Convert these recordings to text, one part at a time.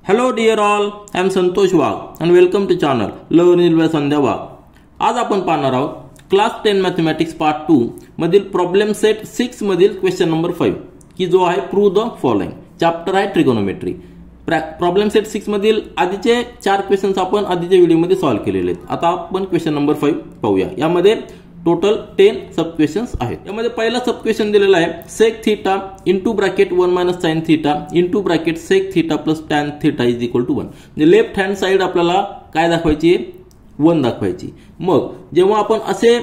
Hello dear all, I am Santosh Wagh and welcome to channel Learn by Sandhya Wagh. आज आपण पाहणार आहोत class 10 mathematics part 2 मधील problem set 6 मधील question number 5 की जो आहे प्रूव्ह द फॉलोइंग. चॅप्टर आहे ट्रिगोनोमेट्री. प्रॉब्लेम सेट 6 मधील आधीचे 4 क्वेश्चन्स आपण आधीच्या व्हिडिओमध्ये सॉल्व्ह केलेले आहेत. आता आपण क्वेश्चन नंबर 5 पाहूया. यामध्ये टोटल 10 सब क्वेश्चन्स आहेत. यामध्ये पहिला सब क्वेश्चन दिलेला आहे sec theta into bracket 1 - sin theta into bracket sec theta plus tan theta is equal to 1. म्हणजे लेफ्ट हँड साइड आपल्याला काय दाखवायची 1 दाखवायची. मग जेव्हा आपण असे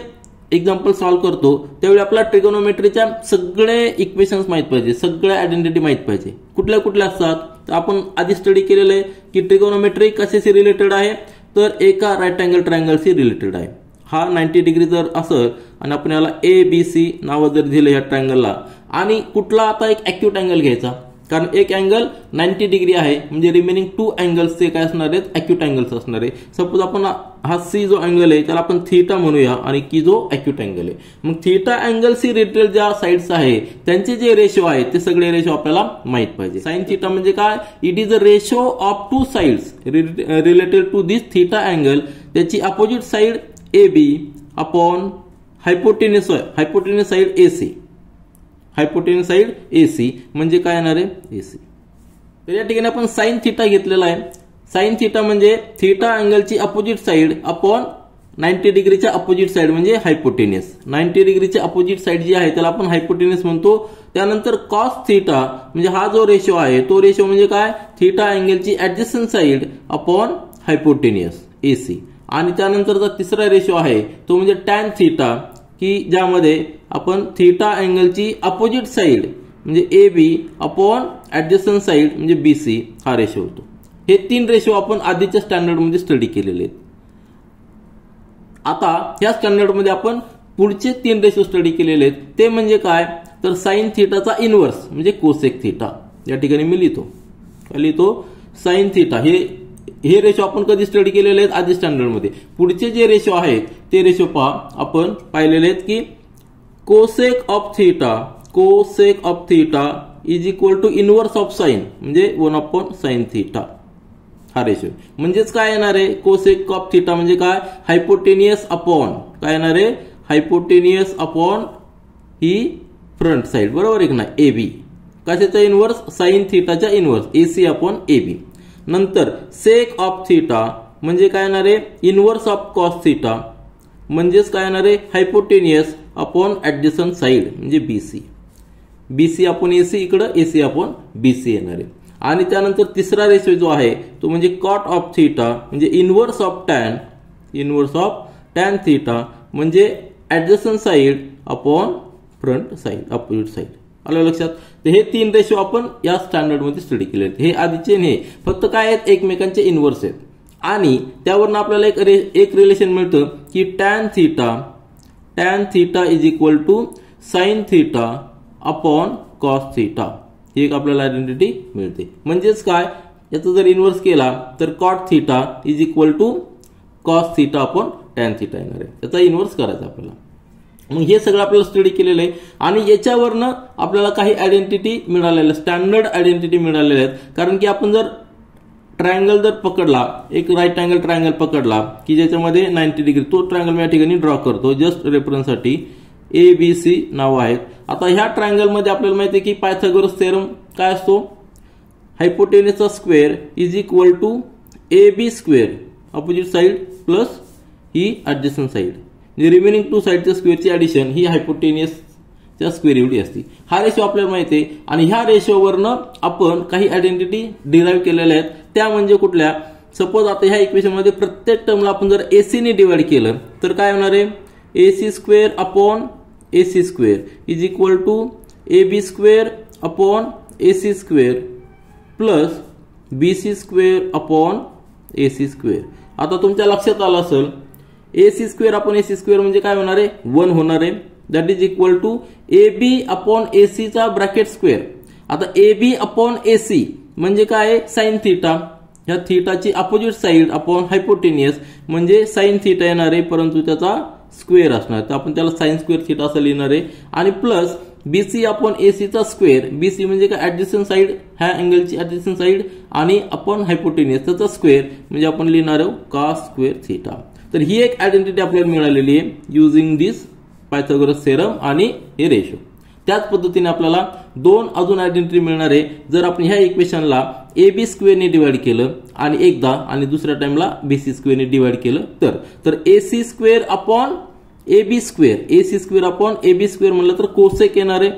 एक्झाम्पल सॉल्व्ह करतो त्यावेळी आपल्याला ट्रिगोनोमेट्रीच्या सगळे इक्वेशन्स माहित पाहिजे, सगळे आयडेंटिटी माहित पाहिजे. कुठल्या कुठल्या असतात तर आपण आधी स्टडी केलेलं आहे की ट्रिगोनोमेट्री कशाशी रिलेटेड आहे तर एका राईट अँगल ट्रायंगलशी रिलेटेड आहे. हा 90 डिग्री जर असेल आणि आपण याला ABC नाव जर दिलं या ट्रायंगलला आणि कुठला आता एक ऍक्यूट अँगल घ्यायचा कारण एक अँगल 90 डिग्री आहे म्हणजे रिमेनिंग 2 अँगल्स ते काय असणार आहेत ऍक्यूट अँगल्स असणार आहे. सपोज आपण हा C जो अँगल आहे त्याला आपण थीटा म्हणूया आणि की जो ऍक्यूट अँगल आहे. मग थीटा अँगलशी रिलेटेड ज्या साइड्स आहे त्यांचे जे रेशो आहे ते सगळे रेशो आपल्याला माहित पाहिजे. साइन थीटा म्हणजे काय it is the ratio of 2 sides related to this theta angle. त्याची opposite side AB upon hypotenuse side AC. Hypotenuse side AC म्हणजे काय येणार आहे AC. तर या ठिकाणी आपण साइन थीटा घेतलेला आहे. साइन थीटा म्हणजे थीटा अँगलची अपोजिट साइड अपॉन 90 डिग्रीच्या अपोजिट साइड म्हणजे हायपोटेन्यूस. 90 डिग्रीच्या अपोजिट साइड जी आहे त्याला आपण हायपोटेन्यूस म्हणतो. त्यानंतर कॉस थीटा म्हणजे हा जो रेशो आहे तो रेशो म्हणजे काय थीटा अँगलची ऍडजस्टंट साइड अपॉन हायपोटेन्यूस AC. आणि त्यानंतरचा तिसरा रेशो आहे तो म्हणजे टॅन थीटा की ज्यामध्ये आपण थीटा अँगलची अपोजिट साइड म्हणजे AB अपॉन ऍडजस्टंट साइड म्हणजे BC हा रेशो होतो. हे 3 रेशो आपण आधीच्या स्टँडर्ड मध्ये स्टडी केलेले आहेत. आता या स्टँडर्ड मध्ये आपण पुढचे 3 रेशो स्टडी केलेले आहेत. ते म्हणजे काय तर साइन थीटाचा इनव्हर्स म्हणजे कोसेक थीटा. या ठिकाणी मी लिहितो साइन थीटा. हे रेशो आपण कधी स्टडी केलेले आहेत आधी स्टँडर्ड मध्ये. पुढचे जे रेशो आहेत ते रेशो पहा आपण पाहिलेले आहेत की cosec of theta is equal to inverse of sine म्हणजे 1/sin थीटा हा रेशो. म्हणजेच काय येणार आहे कोसेक ऑफ थीटा म्हणजे काय हायपोटेनियस अपॉन काय येणार आहे हायपोटेनियस अपॉन ही फ्रंट साइड बरोबर आहे की नाही AB. कशाचा इनव्हर्स साइन थीटाच्या इनव्हर्स AC अपॉन AB. नंतर सेक ऑफ थीटा म्हणजे काय येणार आहे इनव्हर्स ऑफ कॉस थीटा म्हणजेच काय येणार आहे हायपोटेनियस अपॉन ऍडजस्टंट साइड म्हणजे BC अपॉन AC इकडे AC अपॉन BC येणार आहे. आणि त्यानंतर तिसरा रेशो जो आहे तो म्हणजे कॉट ऑफ थीटा म्हणजे इनव्हर्स ऑफ टॅन थीटा म्हणजे adjacent side upon front side opposite side. आलं लक्षात. तर हे 3 रेशो आपण या स्टँडर्ड मध्ये स्टडी केले आहेत. हे आधीचे नाही फक्त काय आहेत एकमेकांचे इनव्हर्स आहेत. आणि त्यावरून आपल्याला एक रिलेशन मिळतं की tan theta is equal to sine theta upon cos theta. ही एक आपल्याला आयडेंटिटी मिळते. म्हणजेच काय याचा जर इनव्हर्स केला तर cot theta is equal to cos theta upon tan theta येणार आहे. त्याचा इनव्हर्स करायचा आपल्याला. मग हे सगळं आपल्याला स्टडी केलेलं आहे आणि याच्यावरनं आपल्याला काही आयडेंटिटी मिळालेल्या स्टँडर्ड आयडेंटिटी मिळालेल्या आहेत. कारण की आपण जर ट्रायंगल जर पकडला एक राईट अँगल ट्रायंगल पकडला की ज्याच्यामध्ये 90 डिग्री तो ट्रायंगल मी या ठिकाणी ड्रॉ करतो जस्ट रेफरन्ससाठी. ABC नाव आहेत. आता ह्या ट्रायंगल मध्ये आपल्याला माहिती आहे की पायथागोरस थेरम काय असतो हायपोटेन्यूसचा square is equal to AB square opposite side plus ही ऍडजस्टंट साइड. रिमेनिंग 2 साइडच्या स्क्वेअरची ऍडिशन ही हायपोटेनियसच्या स्क्वेअर एवढी असते. हा रेशो आपल्याला माहिती आहे आणि ह्या रेशोवरनं आपण काही आयडेंटिटी डिराईव्ह केलेल्या आहेत. त्या म्हणजे कुठल्या सपोज आता ह्या इक्वेशन मध्ये प्रत्येक टर्मला आपण जर AC ने डिवाइड केलं तर काय होणार आहे AC square upon AC square is equal to AB square upon AC square plus BC square upon AC square. आता तुमच्या लक्षात आलं असेल AC square upon AC square म्हणजे काय होणार आहे 1 होणार आहे. That is equal to AB upon AC चा ब्रॅकेट स्क्वेअर. आता AB अपॉन AC म्हणजे काय साइन थीटा. ह्या थीटाची अपोजिट साइड अपॉन हायपोटेनियस म्हणजे साइन थीटा येणार आहे परंतु त्याचा स्क्वेअर असणार तर आपण त्याला साइन स्क्वेअर थीटा असं लिहिणार आहे. आणि प्लस BC अपॉन AC चा स्क्वेअर, BC म्हणजे काय ऍडजस्टंट साइड, ह्या अँगलची ऍडजस्टंट साइड, आणि अपॉन हायपोटेन्यूस त्याचा स्क्वेअर म्हणजे आपण लिहिणार आहोत cos स्क्वेअर थीटा. तर ही एक आयडेंटिटी आपल्याला मिळालेली आहे युजिंग दिस पायथागोरस थेरम आणि हे रेशो. त्याच पद्धतीने आपल्याला दोन अजून आयडेंटिटी मिळणार आहे जर आपण ह्या इक्वेशनला AB स्क्वेअरने डिवाइड केलं आणि एकदा आणि दुसऱ्या टाइमला BC स्क्वेअरने डिवाइड केलं तर AC square upon AB square, AC square upon AB square म्हणलं तर कोसेक येणार आहे,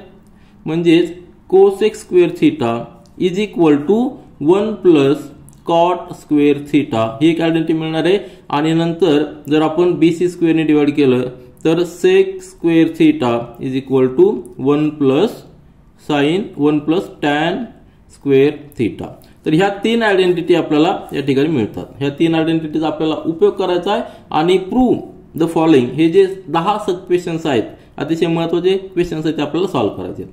म्हणजेच cosec square theta is equal to 1 plus cot square theta ही एक आयडेंटिटी मिळणार आहे. आणि नंतर जर आपण BC स्क्वेअरने डिवाइड केलं तर sec square theta is equal to 1 plus sine 1 plus tan square theta. तर ह्या तीन आयडेंटिटी आपल्याला या ठिकाणी मिळतात. ह्या तीन आयडेंटिटीचा आपल्याला उपयोग करायचा आहे आणि प्रूव्ह द फॉलोइंग हे जे 10 सब क्वेश्चन्स आहेत अतिशय महत्त्वाचे क्वेश्चन्स आहेत ते आपल्याला सॉल्व्ह करायचे.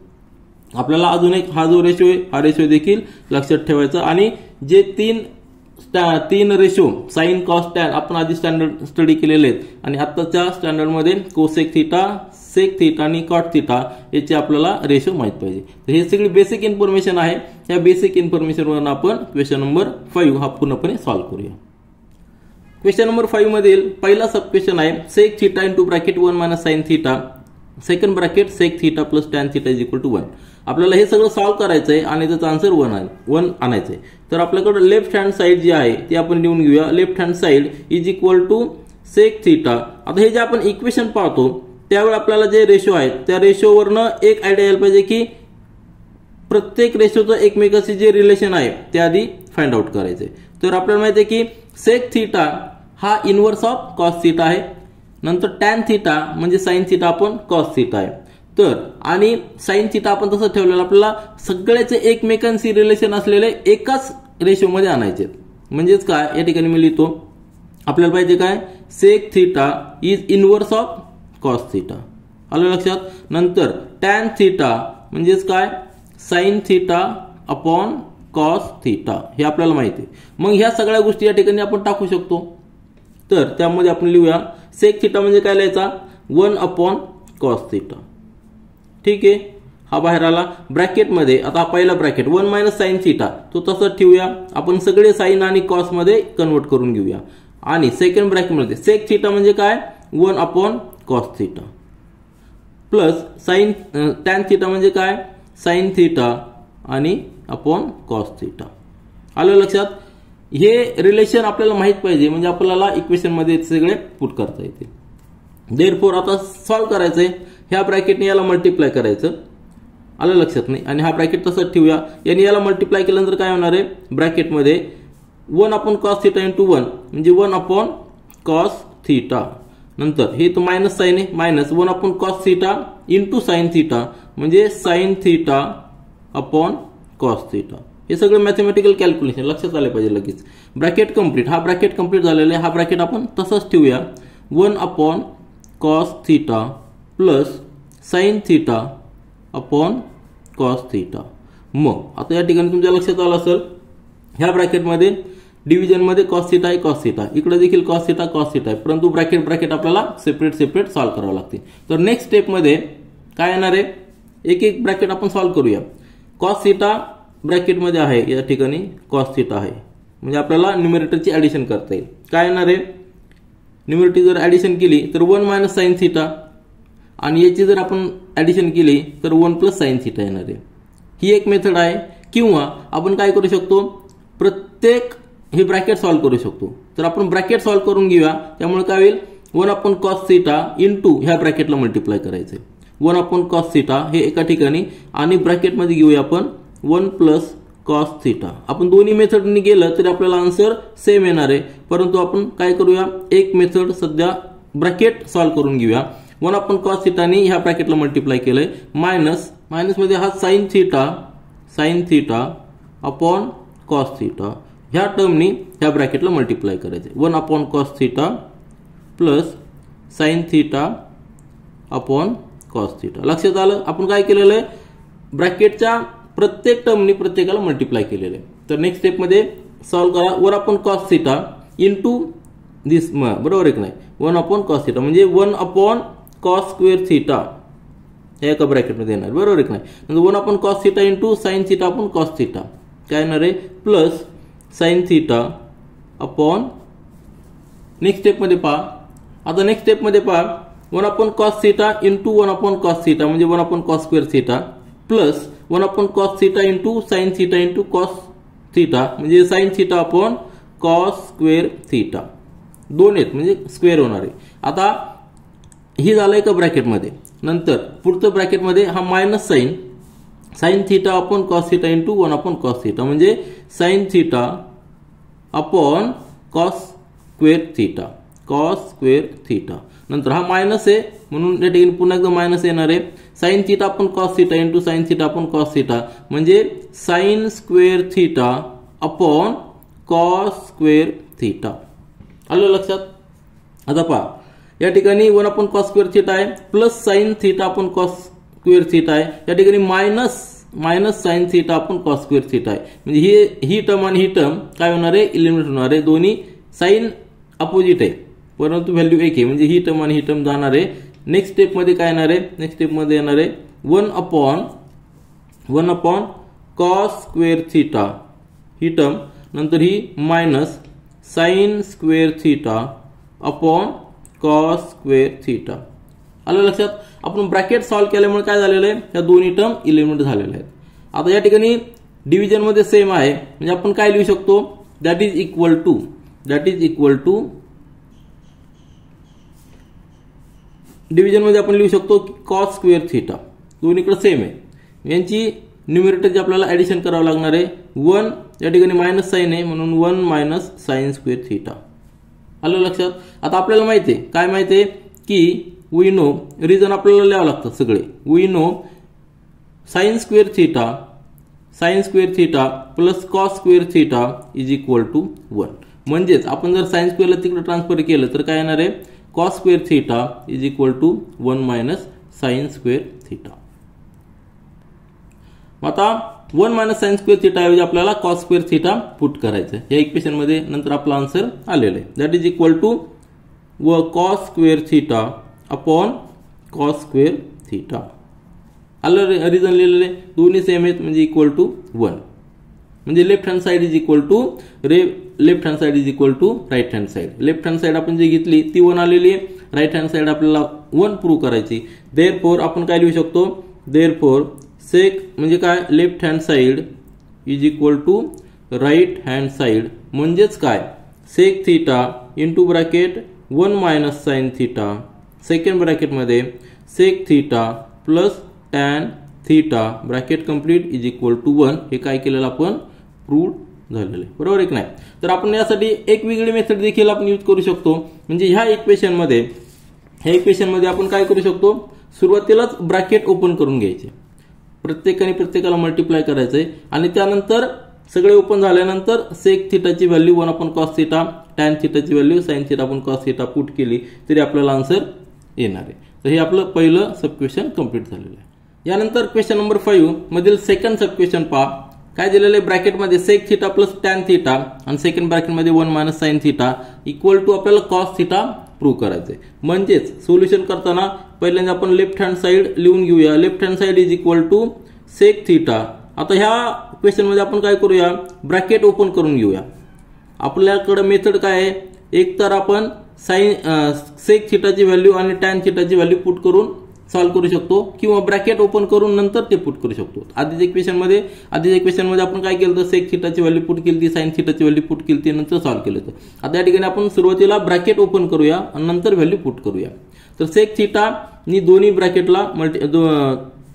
आपल्याला अजून एक हा जो रेशो आहे हा रेशो देखील लक्षात ठेवायचा आणि जे तीन रेशो साइन कॉस टॅन आपण आधी स्टँडर्ड स्टडी केलेले आहेत आणि आत्ताच्या स्टँडर्ड मध्ये कोसेक थीटा, सेक थीटा आणि कॉट थीटा याचे आपल्याला रेशो माहित पाहिजे. तर हे सगळी बेसिक इन्फॉर्मेशन आहे. या बेसिक इन्फॉर्मेशन वरून आपण क्वेश्चन नंबर 5 हा पूर्णपणे सॉल्व्ह करूया. क्वेश्चन नंबर 5 मधील पहिला सब क्वेश्चन आहे sec theta into bracket 1 minus sine theta second bracket sec theta plus tan theta is equal to 1. आपल्याला हे सगळं सॉल्व्ह करायचं आहे आणि त्याचा आन्सर 1 आणायचं आहे. तर आपल्याकडे लेफ्ट हँड साइड जी आहे ती आपण लिहून घेऊया. Left hand side is equal to sec theta. आता हे जे आपण इक्वेशन पाहतो त्यावेळी आपल्याला जे रेशो आहेत त्या रेशोवरनं एक आयडिया यायला पाहिजे की प्रत्येक रेशोचं एकमेकाशी जे रिलेशन आहे ते आधी फाइंड आउट करायचे. तर आपल्याला माहिती आहे की सेक थीटा हा इनवर्स ऑफ कॉस थीटा आहे, नंतर टॅन थीटा म्हणजे साइन थीटा आपण कॉस थीटा आहे. तर आणि साइन थीटा आपण तसं ठेवलेलं आपल्याला सगळ्याचे एकमेकांशी रिलेशन असलेले एकाच रेशोमध्ये आणायचे. म्हणजेच काय या ठिकाणी मी लिहितो आपल्याला पाहिजे काय sec theta is inverse of cos theta आलं लक्षात. नंतर टॅन थीटा म्हणजेच काय sine theta upon cos theta हे आपल्याला माहिती आहे. मग ह्या सगळ्या गोष्टी या ठिकाणी आपण टाकू शकतो. तर त्यामध्ये आपण लिहूया सेक थीटा म्हणजे काय लिहायचा 1 अपॉन कॉस थीटा. ठीक आहे, हा बाहेर आला. ब्रॅकेटमध्ये आता पहिला ब्रॅकेट 1 मायनस साइन थीटा तो तसंच ठेवूया. आपण सगळे साइन आणि कॉस मध्ये कन्वर्ट करून घेऊया. आणि सेकंड ब्रॅकेटमध्ये सेक थीटा म्हणजे काय 1 upon cos theta plus sine tan theta म्हणजे काय साइन थीटा आणि अपॉन कॉस थीटा. आलं लक्षात. हे रिलेशन आपल्याला माहित पाहिजे म्हणजे आपल्याला इक्वेशन मध्ये सगळे पुट करता येते. देअरफॉर आता सॉल्व्ह करायचंय. ह्या ब्रॅकेटने याला मल्टिप्लाय करायचं आलं लक्षात नाही आणि हा ब्रॅकेट तसंच ठेवूया. याने याला मल्टिप्लाय केल्यानंतर काय होणार आहे ब्रॅकेटमध्ये 1 अपॉन कॉस थीटा इंटू 1 म्हणजे 1 अपॉन कॉस थीटा. नंतर हे तो मायनस साइन आहे minus 1 upon cos theta into sine theta म्हणजे sine theta upon cos theta. हे सगळं मॅथमॅटिकल कॅल्क्युलेशन लक्षात आले पाहिजे लगेच. Bracket complete. हा ब्रॅकेट कंप्लीट झालेला आहे. हा ब्रॅकेट आपण तसंच ठेवूया 1 upon cos theta plus sine theta upon cos theta. मग आता या ठिकाणी तुमच्या लक्षात आलं असेल ह्या ब्रॅकेटमध्ये डिव्हिजन मध्ये कॉस थीटा आहे कॉस थीटा, इकडे देखील कॉस थीटा आहे, परंतु ब्रॅकेट आपल्याला सेपरेट सॉल्व्ह करावं लागते. तर नेक्स्ट स्टेप मध्ये काय येणार आहे एक एक ब्रॅकेट आपण सॉल्व्ह करूया. कॉस थीटा ब्रॅकेटमध्ये आहे या ठिकाणी कॉस थीटा आहे म्हणजे आपल्याला न्यूमरेटरची ऍडिशन करता येईल. काय येणार आहे न्यूमरेटर जर ऍडिशन केली तर 1 मायनस साइन थीटा आणि याची जर आपण ऍडिशन केली तर 1 प्लस साइन थीटा येणार आहे. ही एक मेथड आहे. किंवा आपण काय करू शकतो प्रत्येक हे ब्रॅकेट सॉल्व्ह करू शकतो. तर आपण ब्रॅकेट सॉल्व्ह करून घेऊया. त्यामुळे काय होईल 1 अपॉन कॉस थीटा इंटू ह्या ब्रॅकेटला मल्टिप्लाय करायचे 1 अपॉन कॉस थीटा हे एका ठिकाणी आणि ब्रॅकेटमध्ये घेऊया आपण 1 प्लस कॉस थीटा. आपण दोन्ही मेथडनी गेलं तरी आपल्याला आन्सर सेम येणार आहे. परंतु आपण काय करूया एक मेथड सध्या ब्रॅकेट सॉल्व्ह करून घेऊया. 1 अपॉन कॉस थीटानी ह्या ब्रॅकेटला मल्टिप्लाय केलंय मायनस मध्ये हा sign theta upon cos theta ह्या टर्मनी ह्या ब्रॅकेटला मल्टिप्लाय करायचे 1 upon cos theta plus sine theta upon cos theta. लक्षात आलं आपण काय केलेलं आहे ब्रॅकेटच्या प्रत्येक टर्मनी प्रत्येकाला मल्टिप्लाय केलेलं आहे. तर नेक्स्ट स्टेप मध्ये सॉल्व्ह करा 1 अपॉन कॉस थीटा इंटू दिस बरोबर आहे की नाही 1 अपॉन कॉस थीटा म्हणजे 1 अपॉन कॉस स्क्वेअर थीटा हे एका ब्रॅकेटमध्ये येणार, बरोबर आहे की नाही. नंतर 1 upon cos theta into sine theta upon cos theta काय येणार आहे plus sine theta upon next स्टेपमध्ये पहा. आता नेक्स्ट स्टेपमध्ये पहा 1 upon cos theta into 1 upon cos theta म्हणजे 1 upon cos square theta plus 1 upon cos theta into sine theta into cos theta म्हणजे sine theta upon cos square theta. दोन आहेत म्हणजे स्क्वेअर होणार आहे. आता ही झालं एका ब्रॅकेटमध्ये. नंतर पुढचं ब्रॅकेटमध्ये हा minus sine theta upon cos theta into 1 upon cos theta म्हणजे sine theta upon cos square theta नंतर हा मायनस आहे म्हणून या ठिकाणी पुन्हा एकदा मायनस येणार आहे. Sine theta upon cos theta into sine theta upon cos theta म्हणजे sine square theta upon cos square theta. आलं लक्षात. आता पहा या ठिकाणी 1 अपॉन कॉस स्क्वेअर थिटा आहे plus sine theta upon cos square theta आहे. या ठिकाणी minus sine theta upon cos square theta आहे म्हणजे ही टर्म आणि ही टर्म काय होणार आहे इलिमिनेट होणार आहे. दोन्ही साइन अपोजिट आहे परंतु व्हॅल्यू एक आहे म्हणजे ही टर्म आणि ही टर्म जाणार आहे. नेक्स्ट स्टेपमध्ये काय येणार आहे नेक्स्ट स्टेपमध्ये येणार आहे 1 अपॉन कॉस स्क्वेअर थिटा ही टर्म नंतर ही minus sine square theta upon cos square theta. आलं लक्षात. आपण ब्रॅकेट सॉल्व्ह केल्यामुळे काय झालेलं आहे या दोन्ही टर्म इलिमिनेट झालेल्या आहेत. आता या ठिकाणी डिव्हिजन मध्ये सेम आहे म्हणजे आपण काय लिहू शकतो that is equal to division मध्ये आपण लिहू शकतो कॉस स्क्वेअर थिटा दोन्हीकडे सेम आहे. यांची न्यूमरेटरची आपल्याला ऍडिशन करावं लागणार आहे. 1 या ठिकाणी मायनस साइन आहे म्हणून 1 मायनस साइन स्क्वेअर थिटा. आलं लक्षात. आता आपल्याला माहिती आहे काय माहिती आहे की वी नो रिझन आपल्याला लिहावं लागतं सगळे. We know sine square theta plus cos square theta is equal to 1 म्हणजेच आपण जर साइन स्क्वेअरला तिकडे ट्रान्सफर केलं तर काय येणार आहे cos square theta is equal to 1 minus sine square theta. आता 1 मायनस साइन स्क्वेअर थिटा ऐवजी आपल्याला कॉस स्क्वेअर थिटा पुट करायचं या इक्वेशन मध्ये. नंतर आपला आन्सर आलेला आहे that is equal to cos square theta upon cos square theta. आलं रिझन लिहिलेले दोन्ही सेम आहेत म्हणजे इक्वल टू 1 म्हणजे left hand side is equal to left hand side is equal to right hand side. Left hand side आपण जी घेतली ती 1 आलेली आहे. राईट हँड साइड आपल्याला 1 प्रूव्ह करायची. देअरफॉर आपण काय लिहू शकतो देअरफॉर सेक म्हणजे काय left hand side is equal to right hand side म्हणजेच काय sec theta into bracket 1 minus sine theta second ब्रॅकेटमध्ये sec theta plus tan theta bracket complete is equal to 1 हे काय केलेलं आपण प्रूव्ह झालेलं आहे बरोबर आहे की नाही. तर आपण यासाठी एक वेगळी मेथड देखील आपण यूज करू शकतो म्हणजे ह्या इक्वेशन मध्ये आपण काय करू शकतो सुरुवातीलाच ब्रॅकेट ओपन करून घ्यायचे प्रत्येकाला मल्टिप्लाय करायचंय आणि त्यानंतर सगळे ओपन झाल्यानंतर सेक थिटाची value 1 upon cos theta tan थिटाची value sine theta upon cos theta put केली तरी आपल्याला आन्सर येणार आहे. तर हे आपलं पहिलं सब क्वेश्चन कंप्लीट झालेलं आहे. यानंतर क्वेश्चन नंबर 5 मधील सेकंड सब क्वेश्चन पहा. काय दिलेलं आहे ब्रॅकेटमध्ये sec theta plus tan theta आणि सेकंड ब्रॅकेटमध्ये 1 minus sine theta equal to आपल्याला कॉस थिटा प्रूव्ह करायचंय. म्हणजेच सोल्युशन करताना पहिल्यांदा आपण लेफ्ट हँड साइड लिहून घेऊया. Left hand side is equal to sec theta. आता ह्या क्वेश्चन मध्ये आपण काय करूया ब्रॅकेट ओपन करून घेऊया. आपल्याकडे मेथड काय आहे एक तर आपण सेक थिटाची व्हॅल्यू आणि टॅन थिटाची व्हॅल्यू पुट करून सॉल्व्ह करू शकतो किंवा ब्रॅकेट ओपन करून नंतर ते पुट करू शकतो. आधीच्या इक्वेशन मध्ये आपण काय केलं तर सेक थिटाची व्हॅल्यू पुट केली साइन थिटाची व्हॅल्यू पुट केली नंतर सॉल्व्ह केलं होतं. आता या ठिकाणी आपण सुरुवातीला ब्रॅकेट ओपन करूया आणि नंतर व्हॅल्यू पुट करूया. तर सेक थिटा नी दोन्ही ब्रॅकेटला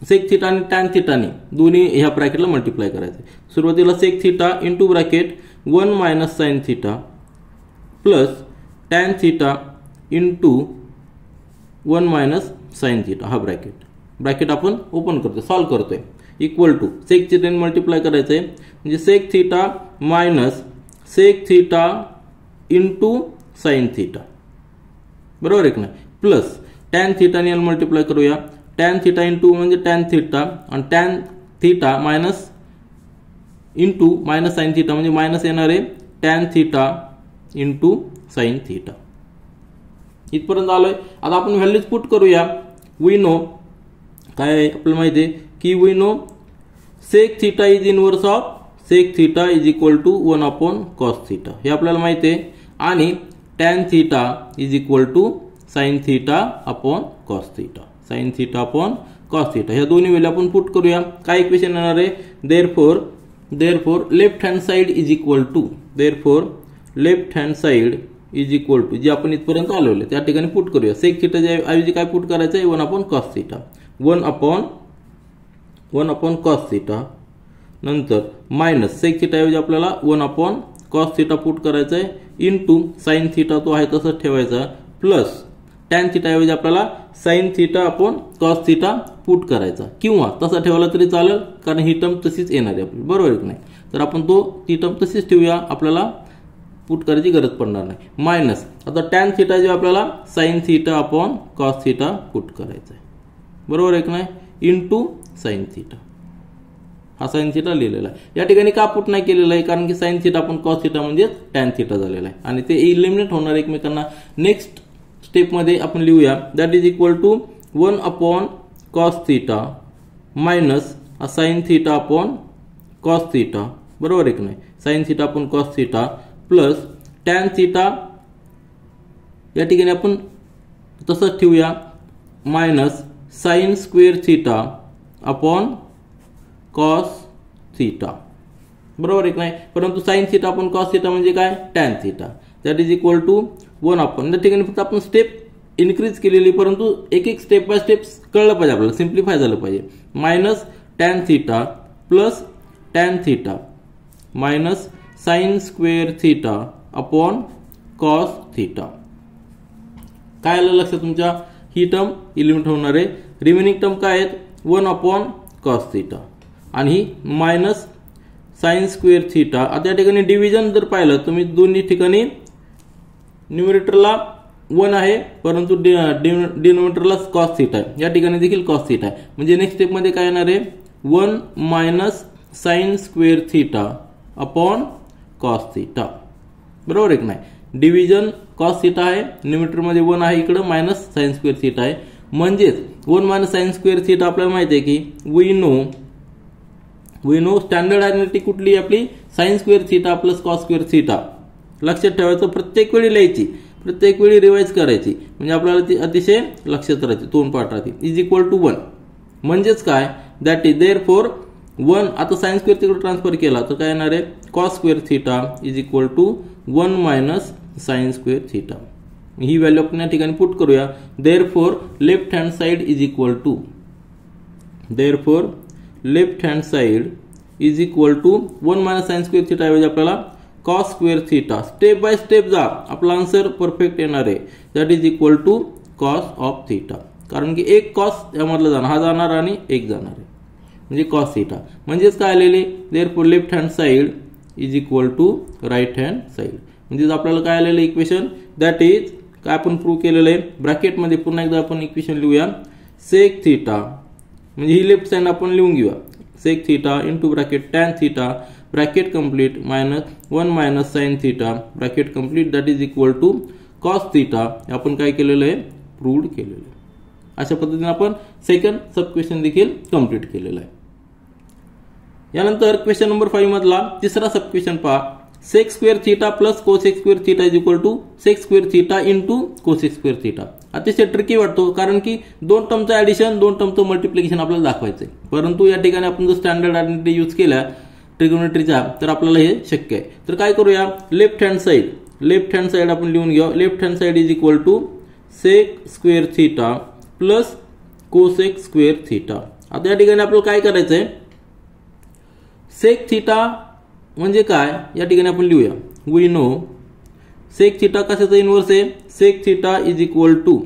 सेक थिटा आणि टॅन थिटानी दोन्ही ह्या ब्रॅकेटला मल्टिप्लाय करायचे. सुरुवातीला sec theta into bracket 1 minus sine theta plus tan theta into 1 minus sine theta हा ब्रॅकेट आपण ओपन करतोय सॉल्व्ह करतोय equal to sec theta multiply करायचंय म्हणजे sec theta minus sec theta into sine theta बरोबर आहे की नाही प्लस टॅन थिटाने मल्टिप्लाय करूया. टॅन थिटा इंटू म्हणजे टॅन थिटा आणि tan theta minus into minus sine theta म्हणजे मायनस येणार आहे tan theta into sine theta. इथपर्यंत आलोय. आता आपण व्हॅल्यूज पुट करूया. वी नो काय आपल्याला माहिती आहे की we know sec theta is inverse of sec theta is equal to 1 cos theta हे आपल्याला माहिती आहे आणि tan theta is equal to sine theta upon cos theta sine theta upon cos theta ह्या दोन्ही व्हॅल्यू आपण पुट करूया काय इक्वेशन येणार आहे therefore left hand side is equal to left hand side is equal to जे आपण इथपर्यंत आलेले त्या ठिकाणी पुट करूया सेक थीटाच्या ऐवजी काय पुट करायचं आहे 1 कॉस थीटा 1 कॉस थीटा नंतर मायनस सेक थीटा ऐवजी आपल्याला 1 कॉस थीटा पुट करायचं आहे इनटू साइन थीटा तो आहे तसंच ठेवायचा प्लस टॅन थीटा ऐवजी आपल्याला sign theta upon cos theta put करायचा किंवा तसा ठेवला तरी चालेल कारण ही टर्म तशीच येणार आहे आपली बरोबर की नाही तर आपण ती टर्म तशीच ठेवूया आपल्याला पुट करायची गरज पडणार नाही मायनस आता टॅन थीटा जे आपल्याला sign theta upon cos theta put करायचा आहे बरोबर आहे की नाही इनटू साइन थीटा हा साइन थीटा लिहिलेला आहे या ठिकाणी का पुट नाही केलेला आहे कारण की sign theta upon cos theta म्हणजे टॅन थीटा झालेला आहे आणि ते इलिमिनेट होणार एकमेकांना नेक्स्ट स्टेप मध्ये आपण लिहूया that is equal to 1 cos theta minus sine theta upon cos theta बरोबर आहे की नाही sine theta upon cos theta plus tan theta या ठिकाणी आपण तसंच ठेवूया minus sine square theta upon cos theta बरोबर आहे की नाही परंतु sine theta upon cos theta म्हणजे काय tan theta that is equal to 1 या ठिकाणी फक्त आपण स्टेप इन्क्रीज केलेली परंतु एक एक स्टेप बाय स्टेप कळलं पाहिजे आपल्याला सिम्प्लिफाय झालं पाहिजे minus tan theta plus tan theta minus sine square theta upon cos theta काय आलं लक्षात तुमच्या ही टर्म इलिमिनेट होणार आहे रिमेनिंग टर्म काय आहेत 1 कॉस थीटा आणि ही मायनस साइन स्क्वेअर थीटा आता या ठिकाणी डिव्हिजन जर पाहिलं तुम्ही दोन्ही ठिकाणी न्यूमरेटरला 1 आहे परंतु डिनोमिनेटरला कॉस थीटा आहे या ठिकाणी देखील कॉस थीटा आहे म्हणजे नेक्स्ट स्टेप मध्ये काय येणार आहे 1 minus sine square theta upon cos theta बरोबर आहे की नाही डिव्हिजन कॉस थीटा आहे न्यूमरेटर मध्ये 1 आहे इकडे मायनस साइन स्क्वेअर थीटा आहे म्हणजेच 1 मायनस साइन स्क्वेअर थीटा आपल्याला माहिती आहे की वी नो स्टँडर्ड आयडेंटिटी कुठली आपली sign square theta plus cos square theta लक्षात ठेवायचं प्रत्येक वेळी लिहायची प्रत्येक वेळी रिवाइज करायची म्हणजे आपल्याला ती अतिशय लक्षात राहते दोन पार्ट राहते इज इक्वल टू 1 म्हणजेच काय दॅट इज देअरफॉर 1 आता साइन स्क्वेअर तिकडे ट्रान्सफर केला तर काय येणार आहे cos square theta is equal to 1 minus sine square theta ही व्हॅल्यू आपण या ठिकाणी पुट करूया therefore left hand side is equal to left hand side is equal to 1 minus sine square theta ऐवजी आपल्याला cos square theta step by step जा आपला answer perfect येणार आहे that is equal to cos of theta कारण की एक cos यामधला जाणार हा जाणार आणि एक जाणार आहे म्हणजे कॉस थीटा म्हणजेच काय आलेले therefore left hand side is equal to right hand side म्हणजे आपल्याला काय आलेलं इक्वेशन दॅट इज काय आपण प्रूव्ह केलेलं आहे ब्रॅकेट मध्ये पुन्हा एकदा आपण इक्वेशन लिहूया सेक थीटा म्हणजे ही लेफ्ट साइड आपण लिहून घेऊया sec theta into bracket tan theta bracket complete minus 1 minus sine theta bracket complete that is equal to cos theta आपण काय केलेलं आहे प्रूव्ड केलेलं आहे अशा पद्धतीने आपण सेकंड सब क्वेश्चन देखील कंप्लीट केलेला आहे यानंतर क्वेश्चन नंबर 5 मधला तिसरा सब क्वेश्चन पहा sec square theta plus cosec square theta is equal to sec square theta into cosec square theta अतिशय ट्रिकी वाटतो कारण की दोन टर्मचं ऍडिशन दोन टर्मचं मल्टिप्लिकेशन आपल्याला दाखवायचंय परंतु या ठिकाणी आपण जर स्टँडर्ड आयडेंटिटी यूज केल्या ट्रिगोनोमेट्रीचा तर आपल्याला हे शक्य आहे तर काय करूया लेफ्ट हँड साइड आपण लिहून घेऊ left hand side is equal to sec square theta plus cosec square theta आता या ठिकाणी आपल्याला काय करायचंय सेक थीटा म्हणजे काय या ठिकाणी आपण लिहूया वी नो सेक थीटा कशाचा इनवर्स आहे sec theta is equal to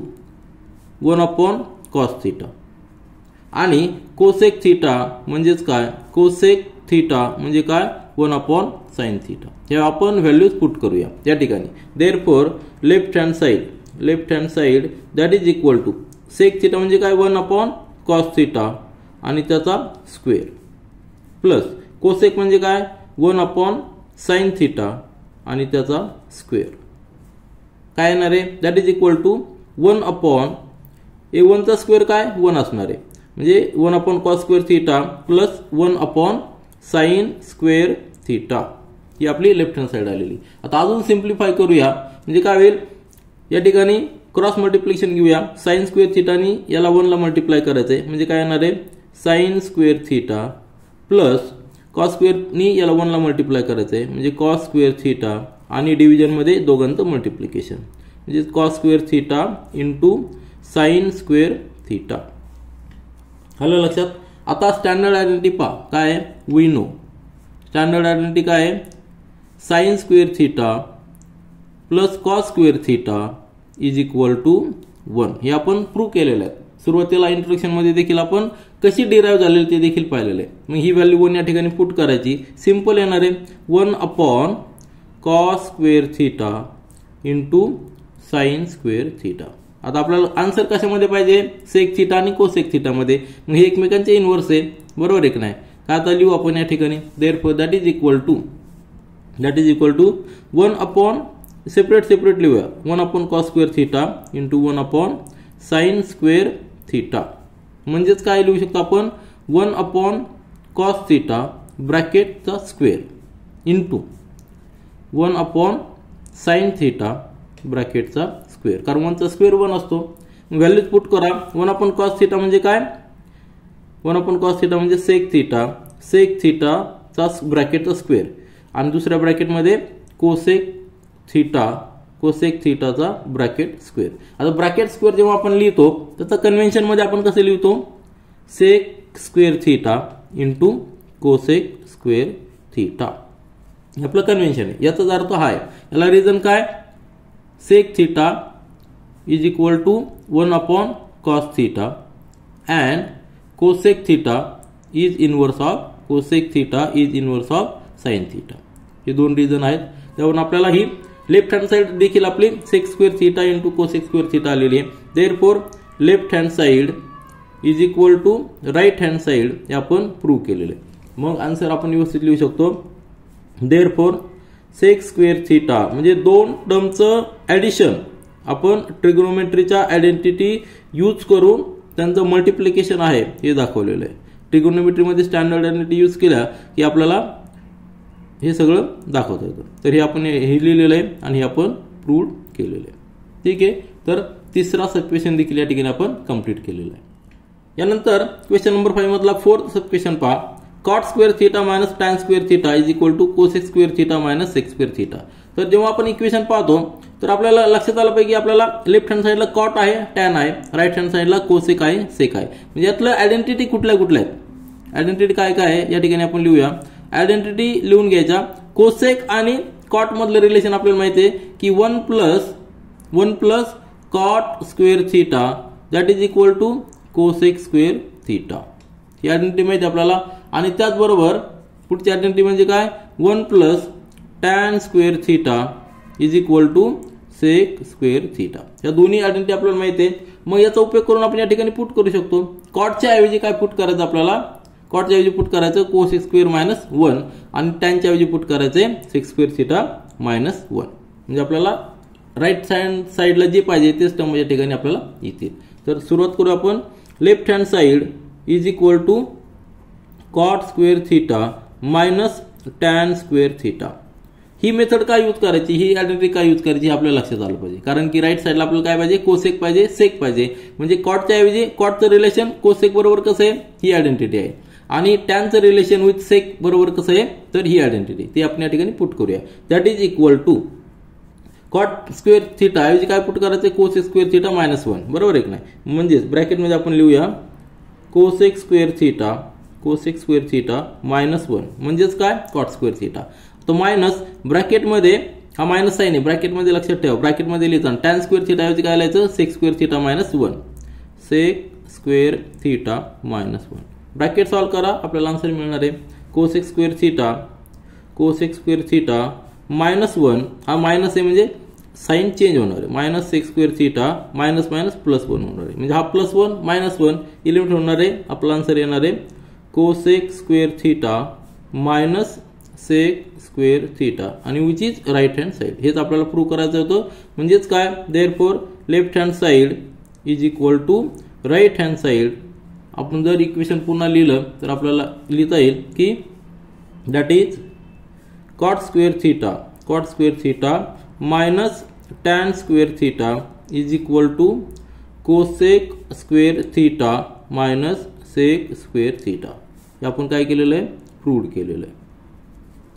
1 cos theta आणि कोसेक थीटा म्हणजेच काय कोसेक थीटा म्हणजे काय 1 साइन थीटा हे आपण व्हॅल्यूज पुट करूया या ठिकाणी therefore left hand side that is equal to sec theta म्हणजे काय 1 कॉस थीटा आणि त्याचा स्क्वेअर प्लस कोसेक म्हणजे काय 1 साइन थीटा आणि त्याचा स्क्वेअर काय येणार आहे दॅट इज इक्वल टू 1 ए 1 चा स्क्वेअर काय 1 असणार आहे म्हणजे 1 upon cos square theta plus 1 upon sine square theta ही आपली लेफ्ट हँड साइड आलेली. आता अजून सिम्प्लिफाय करूया. म्हणजे काय होईल, या ठिकाणी क्रॉस मल्टिप्लिकेशन घेऊया. साइन स्क्वेअर थिटानी याला 1 ला मल्टिप्लाय करायचंय म्हणजे काय येणार आहे, sine square theta plus cos स्क्वेअरनी याला 1 ला मल्टिप्लाय करायचंय म्हणजे कॉस स्क्वेअर थिटा आणि डिव्हिजन मध्ये दोघांचं मल्टिप्लिकेशन म्हणजे cos square theta into sine square theta. आलं लक्षात. आता स्टँडर्ड आयडेंटिटी पहा काय आहे, वी नो स्टँडर्ड आयडेंटिटी काय आहे, sine square theta plus cos square theta is equal to 1 हे आपण प्रूव्ह केलेलं आहे. सुरुवातीला इंट्रोडक्शन मध्ये देखील आपण कशी डिराइव्ह झालेली ते देखील पाहिलेलं आहे. मग ही व्हॅल्यू 1 या ठिकाणी पुट करायची. सिंपल येणार आहे 1 upon cos square theta into sine square theta. आता आपल्याला आन्सर कशामध्ये पाहिजे, सेक थिटा आणि कोसेक थिटा मध्ये. मग हे एकमेकांचे इनव्हर्स आहे बरोबर आहे की नाही. काय आता लिहू आपण या ठिकाणी, therefore that is equal to 1 upon separate लिहूया 1 upon cos square theta into 1 upon sine square theta. म्हणजेच काय लिहू शकतो आपण 1 अपॉन कॉस थिटा ब्रॅकेटचा square into 1 upon sine theta ब्रॅकेटचा स्क्वेअर. कारण 1 चा स्क्वेअर 1 असतो. व्हॅल्यूज पुट करा. 1 अपॉन कॉस थिटा म्हणजे काय, 1 अपॉन कॉस थिटा म्हणजे सेक थिटाचा ब्रॅकेटचा स्क्वेअर आणि दुसऱ्या ब्रॅकेटमध्ये कोसेक थिटाचा ब्रॅकेट स्क्वेअर. आता ब्रॅकेट स्क्वेअर जेव्हा आपण लिहितो त्याचं कन्व्हेन्शन मध्ये आपण कसं लिहितो, sec square theta into cosec square theta आपलं कन्व्हेन्शन आहे. याचाच अर्थ हा आहे. याला रिझन काय, sec theta is equal to 1 upon cos theta and cosec theta is inverse of sine theta. हे दोन रिझन आहेत. त्यावरून आपल्याला ही लेफ्ट हँड साइड देखील आपली sec square theta into cosec square theta आलेली आहे. Therefore left hand side is equal to right hand side हे आपण प्रूव्ह केलेलं आहे. मग आन्सर आपण व्यवस्थित लिहू शकतो. देअरफॉर सेक स्क्वेअर थिटा म्हणजे दोन टर्मचं ऍडिशन आपण ट्रिग्नोमेट्रीच्या आयडेंटिटी यूज करून त्यांचं मल्टिप्लिकेशन आहे हे दाखवलेलं आहे. ट्रिग्नोमेट्रीमध्ये स्टँडर्ड आयडेंटिटी यूज केल्या की आपल्याला हे सगळं दाखवता येतं. तर हे आपण हे लिहिलेलं आहे आणि हे आपण प्रूव्ह केलेलं आहे. ठीक आहे. तर तिसरा सब क्वेश्चन देखील या ठिकाणी आपण कंप्लीट केलेला आहे. यानंतर क्वेश्चन नंबर 5 मधला फोर्थ सब क्वेश्चन पहा. Cot square theta minus tan square theta is equal to cosec square theta minus sec square theta. तर जेव्हा आपण इक्वेशन पाहतो तर आपल्याला लक्षात आलं पाहिजे की आपल्याला लेफ्ट हँड साइडला कॉट आहे, टॅन आहे, राईट हँड साइडला कोसेक आहे, सेक आहे. म्हणजे यातलं आयडेंटिटी कुठल्या आहेत, आयडेंटिटी काय आहे या ठिकाणी आपण लिहूया. आयडेंटिटी लिहून घ्यायच्या. कोसेक आणि कॉट मधलं रिलेशन आपल्याला माहिती आहे की 1 plus cot square theta that is equal to cosec square theta. ही आयडेंटिटी माहिती आपल्याला. आणि त्याचबरोबर पुढची आयडेंटिटी म्हणजे काय, 1 plus tan square theta is equal to sec square theta. या दोन्ही आयडेंटिटी आपल्याला माहिती आहे. मग याचा उपयोग करून आपण या ठिकाणी पुट करू शकतो. कॉटच्या ऐवजी काय पुट करायचं आपल्याला, कॉटच्या ऐवजी पुट करायचं कोसेक स्क्वेअर मायनस 1 आणि टॅनच्या ऐवजी पुट करायचे सेक स्क्वेअर थिटा मायनस 1. म्हणजे आपल्याला राईट साइडला जे पाहिजे तेच टर्म या ठिकाणी आपल्याला येतील. तर सुरुवात करू आपण. Left hand side is equal to cot square theta minus tan square theta. ही मेथड काय यूज करायची, ही आयडेंटिटी काय यूज करायची हे आपल्याला लक्षात आलं पाहिजे. कारण की राईट साइडला आपल्याला काय पाहिजे, कोसेक पाहिजे, सेक पाहिजे. म्हणजे कॉटच्या ऐवजी कॉटचं रिलेशन कोसेक बरोबर कसं आहे ही आयडेंटिटी आहे आणि टॅनचं रिलेशन विथ सेक बरोबर कसं आहे तर ही आयडेंटिटी ती आपण या ठिकाणी पुट करूया. That is equal to cot square theta ऐवजी काय पुट करायचं, कोसेक स्क्वेअर थिटा मायनस 1 बरोबर आहे की नाही. म्हणजेच ब्रॅकेटमध्ये आपण लिहूया कोसेक स्क्वेअर थिटा मायनस 1 म्हणजेच काय कॉट स्क्वेअर थिटा. तो मायनस ब्रॅकेटमध्ये हा मायनस साइन आहे, ब्रॅकेटमध्ये लक्षात ठेवा. ब्रॅकेटमध्ये लिहिताना टॅन स्क्वेअर थिटा ऐवजी काय लिहायचं, sec square theta minus 1, sec square theta minus 1. Bracket solve करा आपल्याला आन्सर मिळणार आहे कोसेक स्क्वेअर थिटा मायनस 1. हा मायनस आहे म्हणजे साइन चेंज होणार आहे. Minus sec square theta minus plus 1 होणार आहे. म्हणजे हा प्लस 1 मायनस 1 इलिमिनेट होणार आहे. आपला आन्सर येणार आहे cosec square theta minus sec square theta आणि which is right hand side. हेच आपल्याला प्रूव्ह करायचं होतं. म्हणजेच काय, therefore left hand side is equal to right hand side आपण जर इक्वेशन पुन्हा लिहिलं तर आपल्याला लिहिता येईल की that is cot square theta minus tan square theta is equal to cosec square theta minus sec square theta. हे आपण काय केलेलं आहे, प्रूव्ह केलेलं आहे.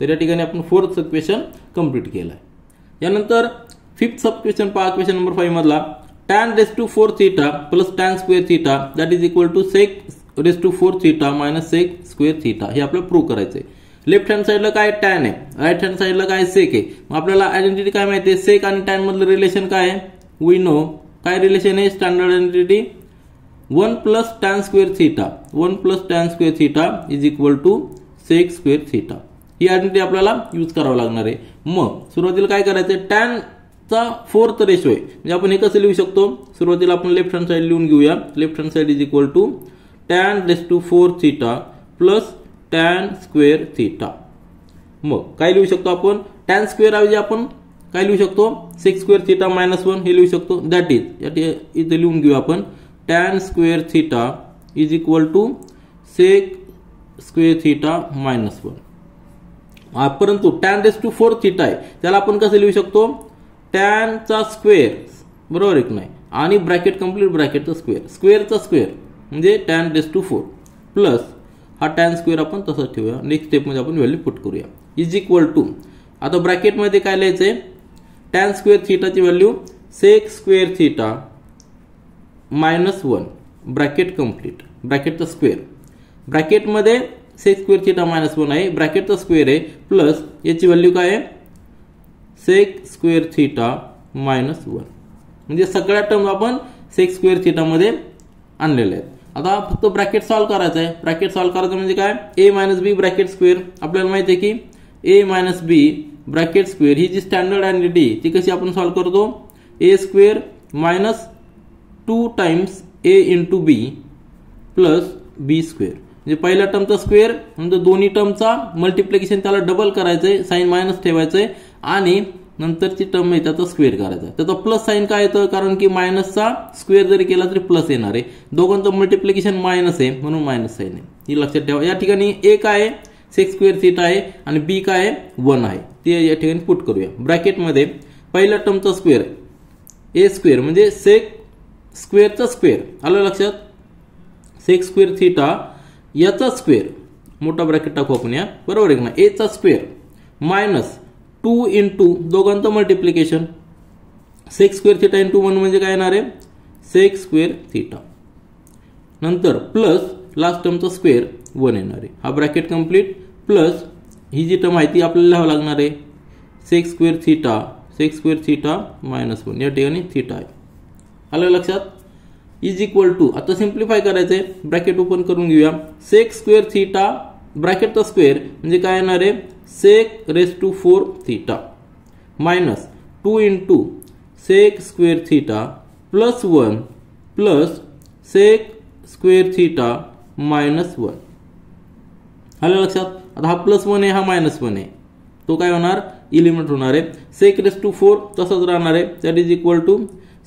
तर या ठिकाणी आपण फोर्थ सब क्वेश्चन कंप्लीट केला आहे. यानंतर फिफ्थ सब क्वेश्चन पहा, क्वेश्चन नंबर 5 मधला tan raised to 4 theta plus tan square theta that is equal to sec raised to 4 theta minus sec square theta. हे आपल्याला प्रूव्ह करायचं आहे. लेफ्ट हँड साइडला काय टॅन आहे, राईट हँड साइडला काय सेक आहे. मग आपल्याला आयडेंटिटी काय माहिती आहे, सेक आणि टॅन मधलं रिलेशन काय आहे, वी नो. काय रिलेशन आहे, standard identity 1 plus tan square theta 1 plus tan square theta is equal to sec square theta. He identity आपल्याला यूज करावं लागणार आहे. मग सुरुवातीला काय करायचं, टॅन चा फोर्थ रेशो आहे, म्हणजे आपण हे कसं लिहू शकतो, सुरुवातीला आपण लेफ्ट हँड साइड लिहून घेऊया. Left hand side is equal to tan raised to 4 theta plus tan square theta. मग काय लिहू शकतो आपण, tan स्क्वेअर ऐवजी आपण काय लिहू शकतो, sec स्क्वेअर थीटा मायनस 1 हे लिहू शकतो. दॅट इज इथे लिहून घेऊ आपण tan square theta is equal to sec square theta minus 1. परंतु tan रेस टू 4 थीटा आहे, त्याला आपण कसं लिहू शकतो, tan चा स्क्वेअर, बरोबर आहे नाही, आणि ब्रॅकेट कंप्लीट ब्रॅकेटचा स्क्वेअर, स्क्वेअरचा स्क्वेअर म्हणजे tan रेस टू 4 प्लस हा tan स्क्वेअर आपण तसंच ठेवूया. नेक्स्ट स्टेप मध्ये आपण व्हॅल्यू पुट करूया. इज इक्वल टू, आता ब्रॅकेट मध्ये काय लिहायचंय, tan स्क्वेअर थीटाची value sec square theta minus 1 bracket complete, ब्रॅकेटचा स्क्वेअर, ब्रॅकेट मध्ये sec स्क्वेअर थीटा मायनस 1 आहे, ब्रॅकेटचा स्क्वेअर आहे, प्लस याची व्हॅल्यू काय आहे, sec स्क्वेअर थीटा मायनस 1. म्हणजे सगळ्या टर्म आपण sec स्क्वेअर थीटा मध्ये आणलेल्या आहेत. आता फक्त ब्रॅकेट सॉल्व करायचं आहे. ब्रॅकेट सॉल्व करायचं म्हणजे काय, a minus B bracket square. आपल्याला माहिती आहे की a minus B bracket square ही जी स्टँडर्ड आयडेंटिटी ती कशी आपण सॉल्व करतो, a square minus 2 times a into B plus B square. म्हणजे पहिल्या टर्मचा स्क्वेअर म्हणजे दोन्ही टर्मचा मल्टिप्लिकेशन त्याला डबल करायचंय, साइन मायनस ठेवायचंय आणि नंतरची टर्म आहे त्याचा स्क्वेअर करायचा. त्याचा प्लस साइन काय येतं, कारण की मायनसचा स्क्वेअर जरी केला तरी प्लस येणार आहे. दोघांचं मल्टिप्लिकेशन मायनस आहे म्हणून मायनस साइन आहे, ही लक्षात ठेवा. या ठिकाणी a काय आहे, sec स्क्वेअर थीटा आहे आणि b काय आहे 1 आहे, ते या ठिकाणी पुट करूया. ब्रॅकेट मध्ये पहिल्या टर्मचा स्क्वेअर a स्क्वेअर म्हणजे sec स्क्वेअरचा स्क्वेअर, आलं लक्षात, sec स्क्वेअर थीटा याचा स्क्वेअर, मोठा ब्रॅकेट टाकू आपण या, बरोबर आहे ना, a चा स्क्वेअर मायनस 2 इंटू दोघांचं multiplication sec square theta into 1 म्हणजे काय येणार आहे, sec स्क्वेअर थीटा, नंतर प्लस लास्ट टर्मचा स्क्वेअर 1 येणार आहे. हा ब्रॅकेट कंप्लीट प्लस ही जी टर्म आहे ती आपल्याला लिहावं लागणार आहे sec स्क्वेअर थीटा मायनस 1. या ठिकाणी थीटा आहे, आलं लक्षात. इज इक्वल टू, आता सिम्प्लिफाय करायचंय, ब्रॅकेट ओपन करून घेऊया. sec स्क्वेअर थीटा ब्रॅकेटचा स्क्वेअर म्हणजे काय येणार आहे, sec raise to 4 theta minus 2 into sec square theta plus 1 plus sec square theta minus 1. आलं लक्षात. आता हा प्लस 1 आहे, हा मायनस 1 आहे, तो काय होणार, इलिमिनेट होणार आहे. sec रेस टू 4 तसंच राहणार आहे, that is equal to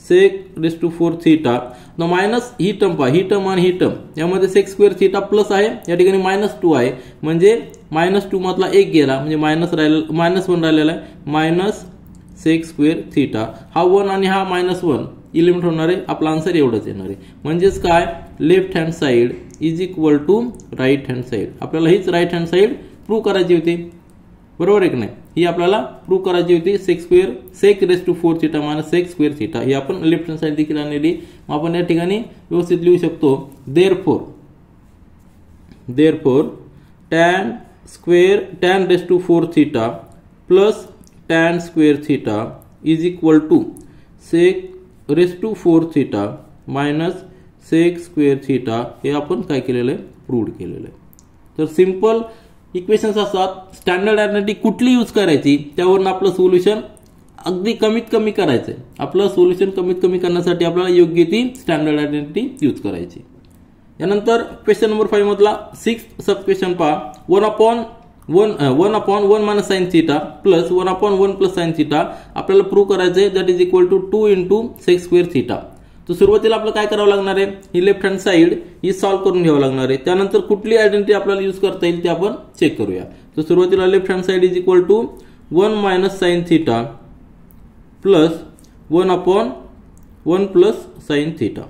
sec raise to 4 theta. Minus ही टर्म पहा, ही टर्म आणि ही टर्म यामध्ये sec स्क्वेअर थीटा प्लस आहे, या ठिकाणी मायनस 2 आहे, म्हणजे मायनस 2 मधला 1 गेला म्हणजे मायनस 1 राहिलेला आहे, मायनस sec स्क्वेअर थीटा. हा 1 आणि हा मायनस 1 इलिमिनेट होणार आहे. आपला आन्सर एवढंच येणार आहे. म्हणजेच काय, left hand side is equal to right hand side. आपल्याला हीच राईट हँड साइड प्रूव्ह करायची होती, बरोबर आहे की नाही, ही आपल्याला प्रूव्ह करायची होती. sec raise to 4 theta minus sec square theta ही आपण लेफ्ट हँड साइड देखील आणलेली. आपण या ठिकाणी व्यवस्थित लिहू शकतो, therefore tan raise to 4 theta plus tan square theta is equal to sec raise to 4 theta minus sec square theta हे आपण काय केलेलं आहे, प्रूव्ह केलेलं आहे. तर सिंपल इक्वेशन्स असतात. स्टँडर्ड आयडेंटिटी कुठली यूज करायची त्यावरून आपलं सोल्युशन अगदी कमीत कमी करायचंय. आपलं सोल्युशन कमीत कमी करण्यासाठी आपल्याला योग्य ती स्टँडर्ड आयडेंटिटी यूज करायची. यानंतर क्वेश्चन नंबर 5 मधला 6th सब क्वेश्चन पहा. 1/1 minus sine theta plus 1/1 plus sine theta आपल्याला प्रूव्ह करायचंय, that is equal to 2 into sec square theta. तर सुरुवातीला आपल्याला काय करावं लागणार आहे, ही लेफ्ट हँड साइड ही सॉल्व्ह करून घ्यावं लागणार आहे. त्यानंतर कुठली आयडेंटिटी आपल्याला यूज करता येईल ते आपण चेक करूया. तर सुरुवातीला left hand side is equal to 1 minus sine theta plus 1 upon 1 plus sine theta.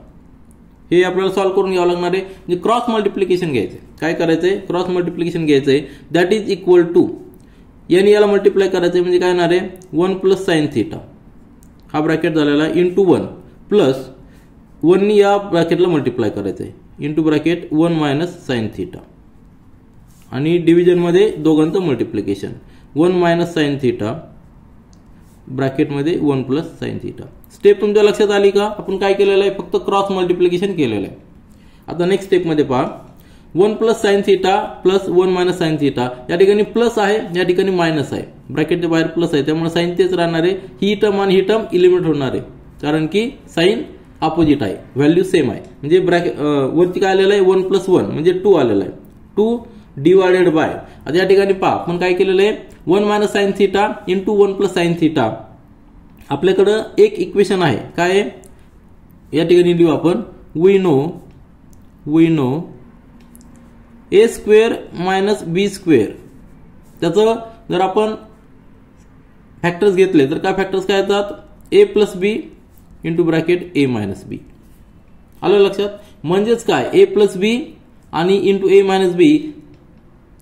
हे आपल्याला सॉल्व्ह करून घ्यावं लागणार आहे. म्हणजे क्रॉस मल्टिप्लिकेशन घ्यायचं. काय करायचंय, क्रॉस मल्टिप्लिकेशन घ्यायचंय. दॅट इज इक्वल टू याने याला मल्टिप्लाय करायचंय म्हणजे काय येणार आहे 1 प्लस साइन थिटा हा ब्रॅकेट झालेला इंटू 1 प्लस 1 नी या ब्रॅकेटला मल्टिप्लाय करायचंय into bracket 1 minus sine theta आणि डिव्हिजन मध्ये दोघांचं मल्टिप्लिकेशन 1 मायनस साइन थिटा ब्रॅकेटमध्ये 1 प्लस साइन थिटा. स्टेप तुमच्या लक्षात आली का? आपण काय केलेलं आहे, फक्त क्रॉस मल्टिप्लिकेशन केलेलं आहे. आता नेक्स्ट स्टेप मध्ये पहा 1 plus sine theta plus 1 minus sine theta. या ठिकाणी प्लस आहे, या ठिकाणी मायनस आहे. ब्रॅकेटच्या बाहेर प्लस आहे त्यामुळे साइन तेच राहणार आहे. ही टर्म आणि ही टर्म इलिमिनेट होणार आहे कारण की साइन अपोजिट आहे, व्हॅल्यू सेम आहे. म्हणजे ब्रॅकेट वरती काय आलेलं आहे 1 प्लस 1 म्हणजे 2 आलेलं आहे. 2 डिवायडेड बाय आता या ठिकाणी पहा आपण काय केलेलं आहे 1 minus sine theta into 1 plus sine theta. आपल्याकडं एक इक्वेशन आहे काय आहे, या ठिकाणी लिहू आपण we know A square minus B square. त्याचं जर आपण फॅक्टर्स घेतले तर काय फॅक्टर्स काय येतात a plus b into bracket a minus b. आलं लक्षात? म्हणजेच काय ए प्लस बी आणि इंटू ए मायनस बी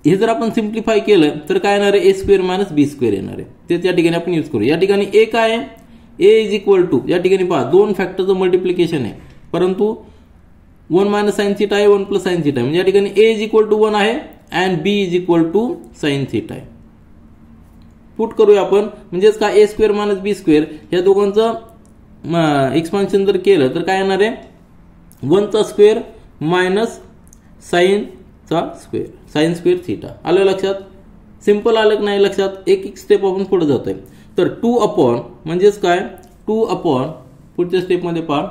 हे जर आपण सिम्प्लिफाय केलं तर काय येणार आहे ए स्क्वेअर मायनस बी स्क्वेअर येणार आहे. ते त्या ठिकाणी आपण यूज करू. या ठिकाणी ए काय आहे ए इज इक्वल टू या ठिकाणी पहा दोन फॅक्टरचं मल्टिप्लिकेशन आहे परंतु 1 मायनस साइन थिटा आहे 1 प्लस साइन थिटा म्हणजे या ठिकाणी ए इज इक्वल टू 1 आहे and B is equal to sine theta आहे. पुट करूया आपण म्हणजेच काय A square minus B square या दोघांचं एक्सपान्शन जर केलं तर काय येणार आहे 1 चा स्क्वेअर मायनस साइन चा स्क्वेअर साइन स्क्वेअर थिटा. आलं लक्षात? सिंपल आलं नाही लक्षात? एक एक स्टेप आपण पुढे जातोय. तर 2 अपॉन म्हणजेच काय 2 अपॉन पुढच्या स्टेप मध्ये पहा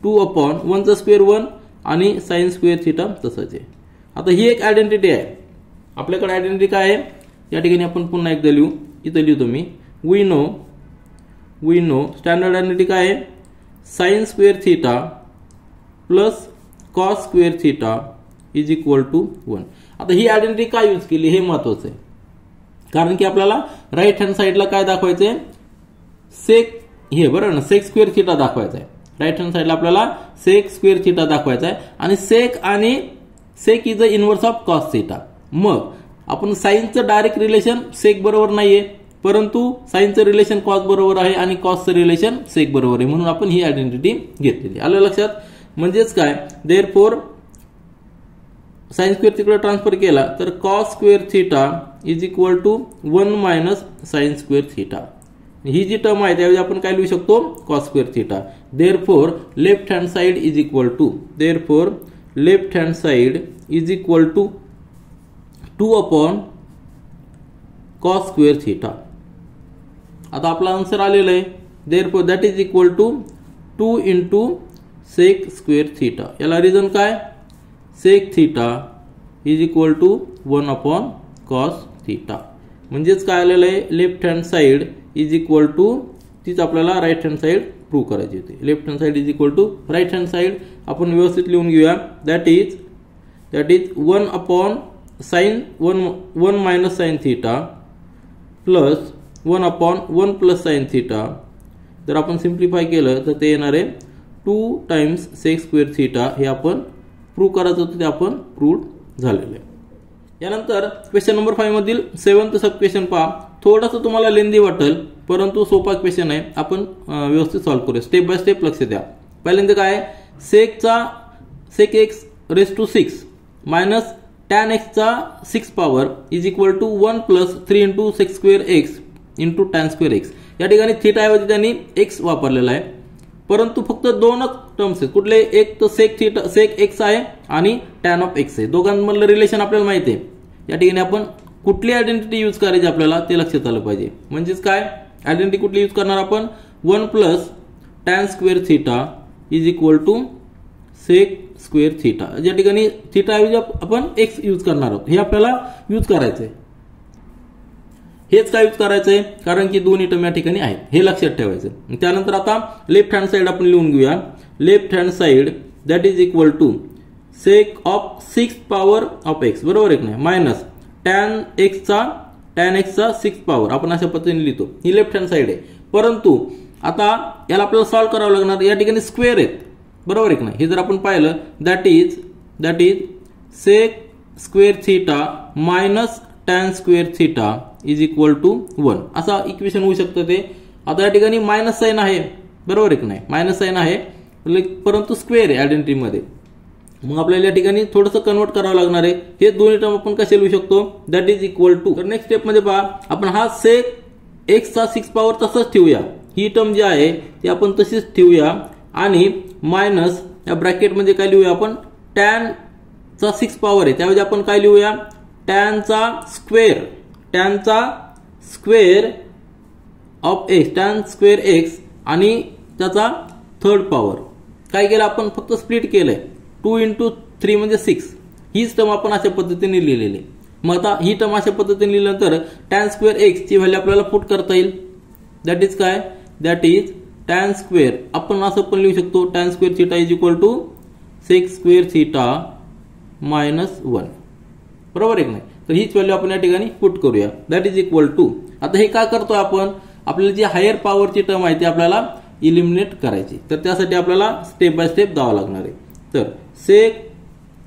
2 अपॉन 1 चा स्क्वेअर 1 आणि साइन स्क्वेअर थिटा तसंच आहे. आता ही एक आयडेंटिटी आहे आपल्याकडे. आयडेंटिटी काय आहे या ठिकाणी आपण पुन्हा एकदा लिहू. इथं लिहितो मी वी नो स्टँडर्ड आयडेंटिटी काय आहे sine square theta plus cos square theta is equal to 1. आता ही आयडेंटिटी काय यूज केली हे महत्वाचं आहे कारण की आपल्याला राईट हँड साइडला काय दाखवायचंय सेक हे बरोबर ना सेक स्क्वेअर थिटा दाखवायचा आहे. राईट हँड साइडला आपल्याला सेक स्क्वेअर थिटा दाखवायचा आहे आणि sec is the inverse of cos theta. मग आपण साइनचं डायरेक्ट रिलेशन सेक बरोबर नाहीये परंतु साइनचं रिलेशन कॉस बरोबर आहे आणि कॉसचं रिलेशन सेक बरोबर आहे म्हणून आपण ही आयडेंटिटी घेतलेली. आलं लक्षात? म्हणजेच काय देअरफॉर साइन स्क्वेअर तिकडे ट्रान्सफर केला तर cos square theta is equal to 1 minus sine square theta. ही जी टर्म आहे त्यावेळी आपण काय लिहू शकतो cos square theta. Therefore left hand side is equal to 2 upon cos square theta. आता आपला आन्सर आलेला आहे. Therefore that is equal to 2 into sec square theta. याला रिझन काय sec theta is equal to 1 upon cos theta. म्हणजेच काय आलेलं आहे left hand side is equal to तीच आपल्याला राईट हँड साइड प्रूव्ह करायची होती. Left hand side is equal to right hand side आपण व्यवस्थित लिहून घेऊया. That is 1 upon sine 1 minus sine theta plus 1 upon 1 plus sine theta. जर आपण सिम्प्लिफाय केलं तर ते येणार आहे 2 टाइम्स सेक स्क्वेअर थिटा. हे आपण प्रूव्ह करायचं होतं ते आपण प्रूव्ह झालेलं आहे. यानंतर क्वेश्चन नंबर 5 मधील 7th सब क्वेश्चन पहा. थोडंसं तुम्हाला लेंदी वाटेल परंतु सोपा क्वेश्चन आहे. आपण व्यवस्थित सॉल्व्ह करूया. स्टेप बाय स्टेप लक्ष द्या. पहिल्यांदा काय sec X raise to 6 minus tan एक्सचा 6 power is equal to 1 plus 3 into sec square X into tan square X. या ठिकाणी थिटा ऐवजी त्यांनी एक्स वापरलेला आहे परंतु फक्त दोनच टर्म्स आहेत. कुठले एक तर सेक एक्स आहे आणि टॅन ऑफ एक्स आहे. दोघांमधलं रिलेशन आपल्याला माहिती आहे. या ठिकाणी आपण कुठली आयडेंटिटी यूज करायची आपल्याला ते लक्षात आलं पाहिजे. म्हणजेच काय आयडेंटिटी कुठली यूज करणार आपण 1 plus tan square theta is equal to sec square theta. या ठिकाणी थिटा ऐवजी आपण एक्स यूज करणार आहोत. हे आपल्याला यूज करायचंय. हेच काय यूज करायचंय कारण की दोन्ही टर्म या ठिकाणी आहेत हे लक्षात ठेवायचं. त्यानंतर आता लेफ्ट हँड साइड आपण लिहून घेऊया. Left hand side that is equal to sec of 6 power of x, बरोबर आहे की नाही, मायनस टॅन एक्सचा 6 पॉवर आपण अशा पद्धतीने लिहितो. ही लेफ्ट हँड साइड आहे. परंतु आता याला आपल्याला सॉल्व्ह करावं लागणार. या ठिकाणी स्क्वेअर आहेत, बरोबर आहे की नाही. हे जर आपण पाहिलं that is sec square theta minus tan square theta is equal to 1 असा इक्वेशन होऊ शकतं ते. आता या ठिकाणी मायनस साइन आहे, बरोबर आहे की नाही, मायनस साइन आहे परंतु स्क्वेअर आहे आयडेंटिटी मध्ये. मग आपल्याला या ठिकाणी थोडंसं कन्वर्ट करावं लागणार आहे. हे दोन्ही टर्म आपण कसे लिहू शकतो, दॅट इज इक्वल टू. तर नेक्स्ट स्टेप मध्ये पहा, आपण हा सेक एक्सचा 6 पॉवर तसंच ठेवूया. ही टर्म जी आहे ती आपण तशीच ठेवूया आणि मायनस या ब्रॅकेट मध्ये काय लिहूया आपण, टॅन चा 6 पॉवर आहे त्याऐवजी आपण काय लिहूया, टॅनचा square of x, tan square x आणि त्याचा थर्ड पॉवर. काय केलं आपण, फक्त स्प्लिट केलंय. 2 into 3 म्हणजे 6. हीच टर्म आपण अशा पद्धतीने लिहिलेली. मग आता ही टर्म अशा पद्धतीने लिहिल्यानंतर टॅन स्क्वेअर एक्स ची व्हॅल्यू आपल्याला पुट करता येईल. दॅट इज काय, दॅट इज टॅन स्क्वेअर, आपण असं पण लिहू शकतो tan square theta is equal to sec square theta minus 1, बरोबर आहे की नाही. तर हीच व्हॅल्यू आपण या ठिकाणी पुट करूया. That is equal to. आता हे काय करतोय आपण, आपल्याला जी हायर पॉवरची टर्म आहे ती आपल्याला इलिमिनेट करायची. तर त्यासाठी आपल्याला स्टेप बाय स्टेप जावं लागणार आहे. तर सेक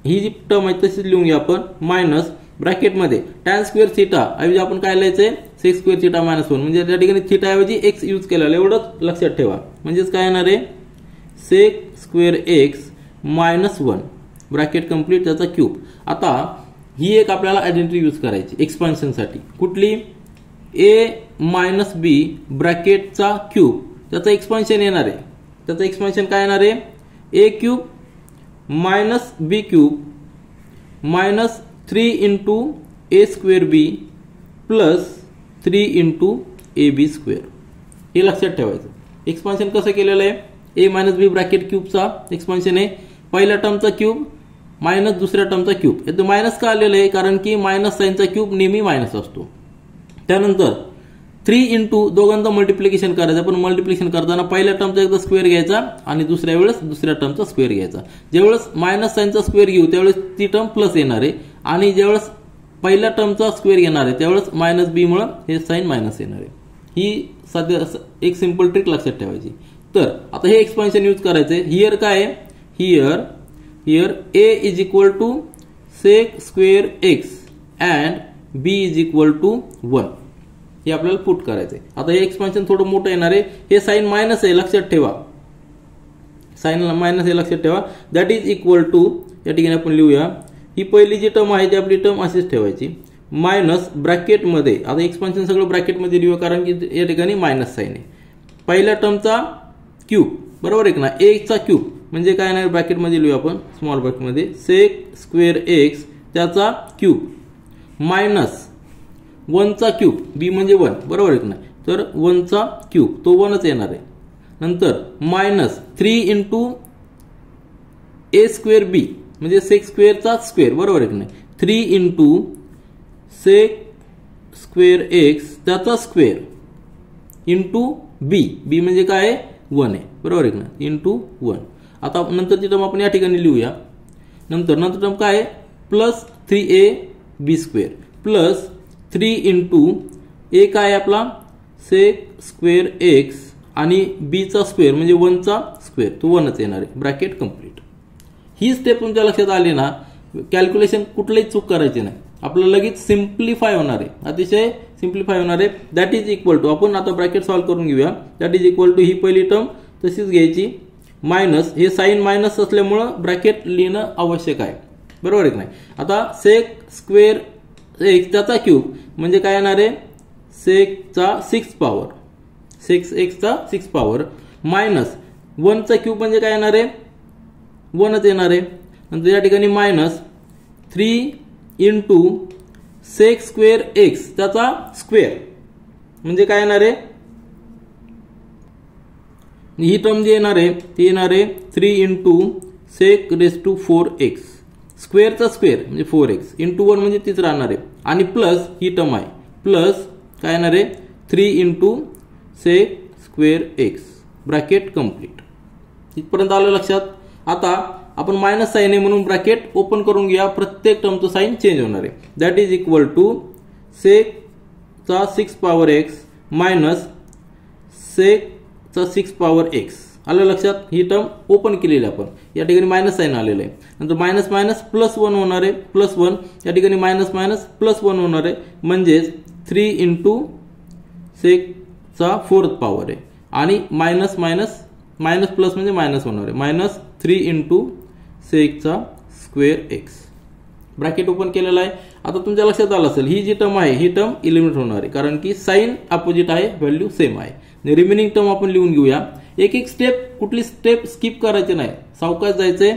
ही जी टर्म आहे तशीच लिहून घ्या आपण, मायनस ब्रॅकेटमध्ये टॅन स्क्वेअर थीटा ऐवजी आपण काय लिहायचंय, सेक स्क्वेअर थीटा मायनस 1 म्हणजे त्या ठिकाणी थीटा ऐवजी एक्स यूज केलेला, एवढंच लक्षात ठेवा. म्हणजेच काय येणार आहे, sec square x minus 1 bracket complete त्याचा क्यूब. आता ही एक आपल्याला आयडेंटिटी यूज करायची एक्सपान्शनसाठी. कुठली, ए मायनस बी ब्रॅकेटचा क्यूब त्याचं एक्सपान्शन येणार आहे. त्याचं एक्सपान्शन काय येणार आहे, a cube minus b cube minus 3 into a square b plus 3 into a b square. हे लक्षात ठेवायचं. एक्सपान्शन कसं केलेलं आहे, ए मायनस बी ब्रॅकेट क्यूबचा एक्सपान्शन आहे. पहिल्या टर्मचा क्यूब मायनस दुसऱ्या टर्मचा क्यूब. याचं मायनस का आलेलं आहे, कारण की मायनस साइनचा क्यूब नेहमी मायनस असतो. त्यानंतर 3 इंटू दोघांचं मल्टिप्लिकेशन करायचं. पण मल्टिप्लिकेशन करताना पहिल्या टर्मचा एकदा स्क्वेअर घ्यायचा आणि दुसऱ्या वेळेस दुसऱ्या टर्मचा स्क्वेअर घ्यायचा. ज्यावेळेस मायनस साइनचा स्क्वेअर घेऊ त्यावेळेस ती टर्म प्लस येणार आहे आणि ज्यावेळेस पहिल्या टर्मचा स्क्वेअर घेणार आहे त्यावेळेस मायनस बी मुळे हे साइन मायनस येणार आहे. ही सध्या एक सिंपल ट्रिक लक्षात ठेवायची. तर आता हे एक्सपान्शन यूज करायचंय. हियर काय आहे, here A is equal to sec square x and B is equal to 1 हे आपल्याला पुट करायचंय. आता हे एक्सपान्शन थोडं मोठं येणार आहे. हे साइन मायनस आहे लक्षात ठेवा, साइन मायनस आहे लक्षात ठेवा. दॅट इज इक्वल टू, या ठिकाणी आपण लिहूया, ही पहिली जी टर्म आहे ती आपली टर्म अशीच ठेवायची. मायनस ब्रॅकेटमध्ये, आता एक्सपान्शन सगळं ब्रॅकेटमध्ये लिहूया कारण की या ठिकाणी मायनस साइन आहे. पहिल्या टर्मचा क्यूब, बरोबर आहे ना, ए चा क्यूब म्हणजे काय नाही, ब्रॅकेटमध्ये लिहूया आपण स्मॉल ब्रॅकेटमध्ये सेक स्क्वेअर एक्स त्याचा क्यूब मायनस 1 चा क्यूब, बी म्हणजे 1, बरोबर आहे ना, तर 1 चा क्यूब तो 1च येणार आहे. नंतर मायनस 3 इंटू ए स्क्वेअर बी म्हणजे सेक स्क्वेअरचा स्क्वेअर, बरोबर आहे की नाही, 3 इंटू सेक स्क्वेअर एक्स त्याचा स्क्वेअर इंटू बी, बी म्हणजे काय आहे 1 आहे, बरोबर आहे की नाही, इंटू 1. आता नंतरची टर्म आपण या ठिकाणी लिहूया. नंतर टर्म काय आहे, plus 3ab square plus 3 into a काय आहे आपला सेक स्क्वेअर एक्स आणि बी चा स्क्वेअर म्हणजे 1 चा स्क्वेअर तो 1च येणार आहे. Bracket complete. ही स्टेप तुमच्या लक्षात आली ना, कॅल्क्युलेशन कुठलीही चूक करायची नाही, आपलं लगेच सिम्प्लिफाय होणार आहे, अतिशय सिम्प्लिफाय होणार आहे. दॅट इज इक्वल टू, आपण आता ब्रॅकेट सॉल्व्ह करून घेऊया. दॅट इज इक्वल टू ही पहिली टर्म तशीच घ्यायची, मायनस हे साइन मायनस असल्यामुळं ब्रॅकेट लिहिणं आवश्यक आहे, बरोबर आहे की नाही. आता सेक स्क्वेअर एक्स त्याचा क्यूब म्हणजे काय येणार आहे, सेकचा 6 पॉवर, सेक एक्सचा 6 पॉवर मायनस 1 चा क्यूब म्हणजे काय येणार आहे 1च येणार आहे. नंतर या ठिकाणी minus 3 into sec square x त्याचा स्क्वेअर म्हणजे काय येणार आहे, ही टर्म जी येणार आहे ती येणार आहे 3 into sec raise to 4x स्क्वेअरचा स्क्वेअर म्हणजे 4x इंटू 1 म्हणजे तीच राहणार आहे आणि प्लस ही टर्म आहे प्लस काय येणार आहे 3 into sec square x bracket complete. इथपर्यंत आलं लक्षात. आता आपण मायनस साइन आहे म्हणून ब्रॅकेट ओपन करून घ्या. प्रत्येक टर्मचं साइन चेंज होणार आहे. दॅट इज इक्वल टू सेकचा 6 पॉवर x मायनस सेकचा 6 पॉवर x. आलं लक्षात. ही टर्म ओपन केलेली आपण. या ठिकाणी मायनस साइन आलेलं आहे. नंतर मायनस मायनस प्लस 1 होणार आहे. प्लस 1 या ठिकाणी मायनस मायनस प्लस 1 होणार आहे. म्हणजेच 3 इंटू सेकचा 4th पॉवर आहे. आणि मायनस मायनस मायनस प्लस म्हणजे मायनस होणार आहे. मायनस 3 इंटू सेकचा स्क्वेअर x. ब्रॅकेट ओपन केलेला आहे. आता तुमच्या लक्षात आलं असेल ही जी टर्म आहे ही टर्म इलिमिनेट होणार आहे, कारण की साइन अपोजिट आहे, व्हॅल्यू सेम आहे. रिमेनिंग टर्म आपण लिहून घेऊया. एक एक स्टेप, कुठली स्टेप स्किप करायची नाही, सावकाश जायचंय.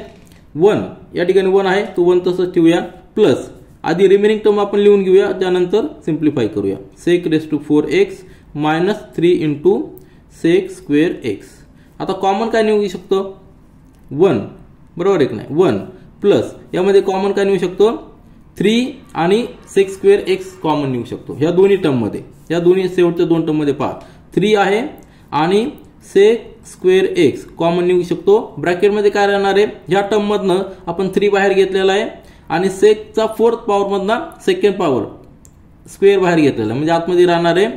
1 या ठिकाणी 1 आहे तो 1 तसंच ठेवूया. प्लस आधी रिमेनिंग टर्म आपण लिहून घेऊया, त्यानंतर सिम्प्लिफाय करूया. Sec raise to 4x minus 3 into sec square x. आता कॉमन काय निघू शकतो 1, बरोबर आहे की नाही. 1 प्लस यामध्ये कॉमन काय निघू शकतो 3 आणि सेक स्क्वेअर x कॉमन निघू शकतो. ह्या दोन्ही टर्म मध्ये, या दोन्ही शेवटच्या दोन टर्म मध्ये पहा 3 आहे आणि सेक स्क्वेअर x कॉमन निघू शकतो. ब्रॅकेट मध्ये काय राहणार आहे, ह्या टर्म मधनं आपण 3 बाहेर घेतलेला आहे आणि सेकचा 4th पॉवर मधनं 2nd पॉवर स्क्वेअर बाहेर घेतलेला, म्हणजे आतमध्ये राहणार आहे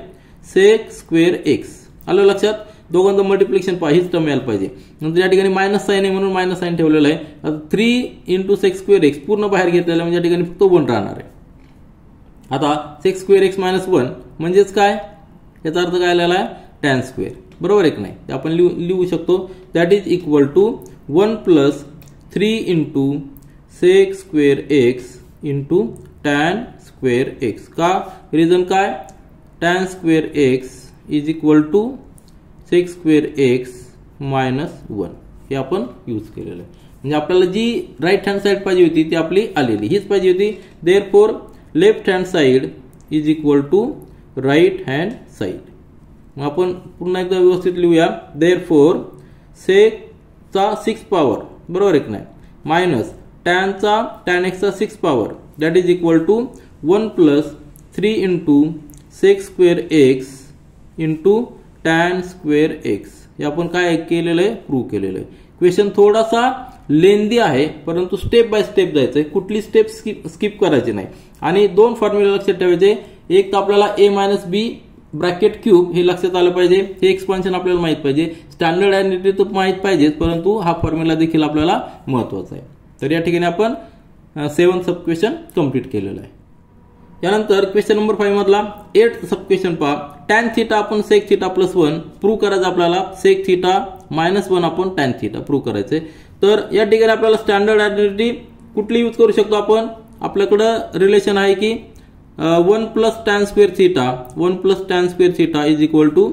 सेक स्क्वेअर x. आलं लक्षात. दोघांचं मल्टिप्लिकेशन पहा, हीच टर्म यायला पाहिजे. नंतर या ठिकाणी मायनस साइन आहे म्हणून मायनस साइन ठेवलेलं आहे. आता 3 इंटू सेक स्क्वेअर x पूर्ण बाहेर घेतलेला आहे, म्हणजे या ठिकाणी फक्त 1 राहणार आहे. आता सेक स्क्वेअर x मायनस 1 म्हणजेच काय, याचा अर्थ काय आलेला आहे टॅन स्क्वेअर. बरोबर आहे की नाही. ते आपण लिहू शकतो. That is equal to 1 plus 3 into sec square x into tan square x. का रिझन काय, tan square x is equal to sec square x minus 1 हे आपण यूज केलेलं आहे. म्हणजे आपल्याला जी राईट हँड साइड पाहिजे होती ती आपली आलेली, हीच पाहिजे होती. Therefore left hand side is equal to right hand side. मग आपण पुन्हा एकदा व्यवस्थित लिहूया. देअरफॉर सेकचा 6 पॉवर, बरोबर आहे की नाही, मायनस टॅन एक्सचा 6 power, that is equal to 1 plus 3 into sec square x into tan square x. हे आपण काय केलेलं आहे, प्रूव्ह केलेलं आहे. क्वेश्चन थोडासा लेंदी आहे, परंतु स्टेप बाय स्टेप जायचंय, कुठली स्टेप स्किप करायची नाही. आणि 2 फॉर्म्युला लक्षात ठेवायचे. एक तर आपल्याला a minus B bracket cube हे लक्षात आलं पाहिजे, हे एक्सपान्शन आपल्याला माहित पाहिजे. स्टँडर्ड आयडेंटिटी तर माहित पाहिजेच, परंतु हा फॉर्म्युला देखील आपल्याला महत्वाचा आहे. तर या ठिकाणी आपण 7 सब क्वेश्चन कंप्लीट केलेलं आहे. यानंतर क्वेश्चन नंबर 5 मधला 8 सब क्वेश्चन पहा. टॅन थिटा आपण सेक थिटा प्लस 1 प्रूव्ह करायचं. आपल्याला सेक थिटा मायनस 1 आपण टॅन थिटा प्रूव्ह करायचे. तर या ठिकाणी आपल्याला स्टँडर्ड आयडेंटिटी कुठली यूज करू शकतो आपण. आपल्याकडं रिलेशन आहे की 1 plus tan square theta, 1 plus tan square theta is equal to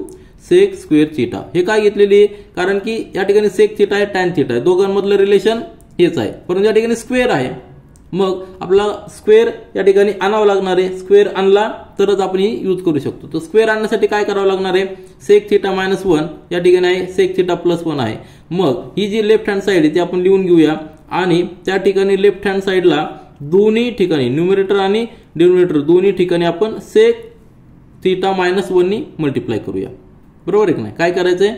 sec square theta. हे काय घेतलेली, कारण की या ठिकाणी सेक थिटा आहे, टॅन थिटा आहे, दोघांमधलं रिलेशन हेच आहे, परंतु या ठिकाणी स्क्वेअर आहे. मग आपला स्क्वेअर या ठिकाणी आणावं लागणार आहे. स्क्वेअर आणला तरच आपण ही यूज करू शकतो. तर स्क्वेअर आणण्यासाठी काय करावं लागणार आहे, सेक थिटा मायनस 1 या ठिकाणी आहे, सेक थिटा प्लस 1 आहे. मग ही जी लेफ्ट हँड साइड आहे ती आपण लिहून घेऊया. आणि त्या ठिकाणी लेफ्ट हँड साइडला दोन्ही ठिकाणी न्यूमरेटर आणि डिनोमिनेटर दोन्ही ठिकाणी आपण सेक थिटा मायनस 1 नी मल्टिप्लाय करूया. बरोबर आहे की नाही. काय करायचंय,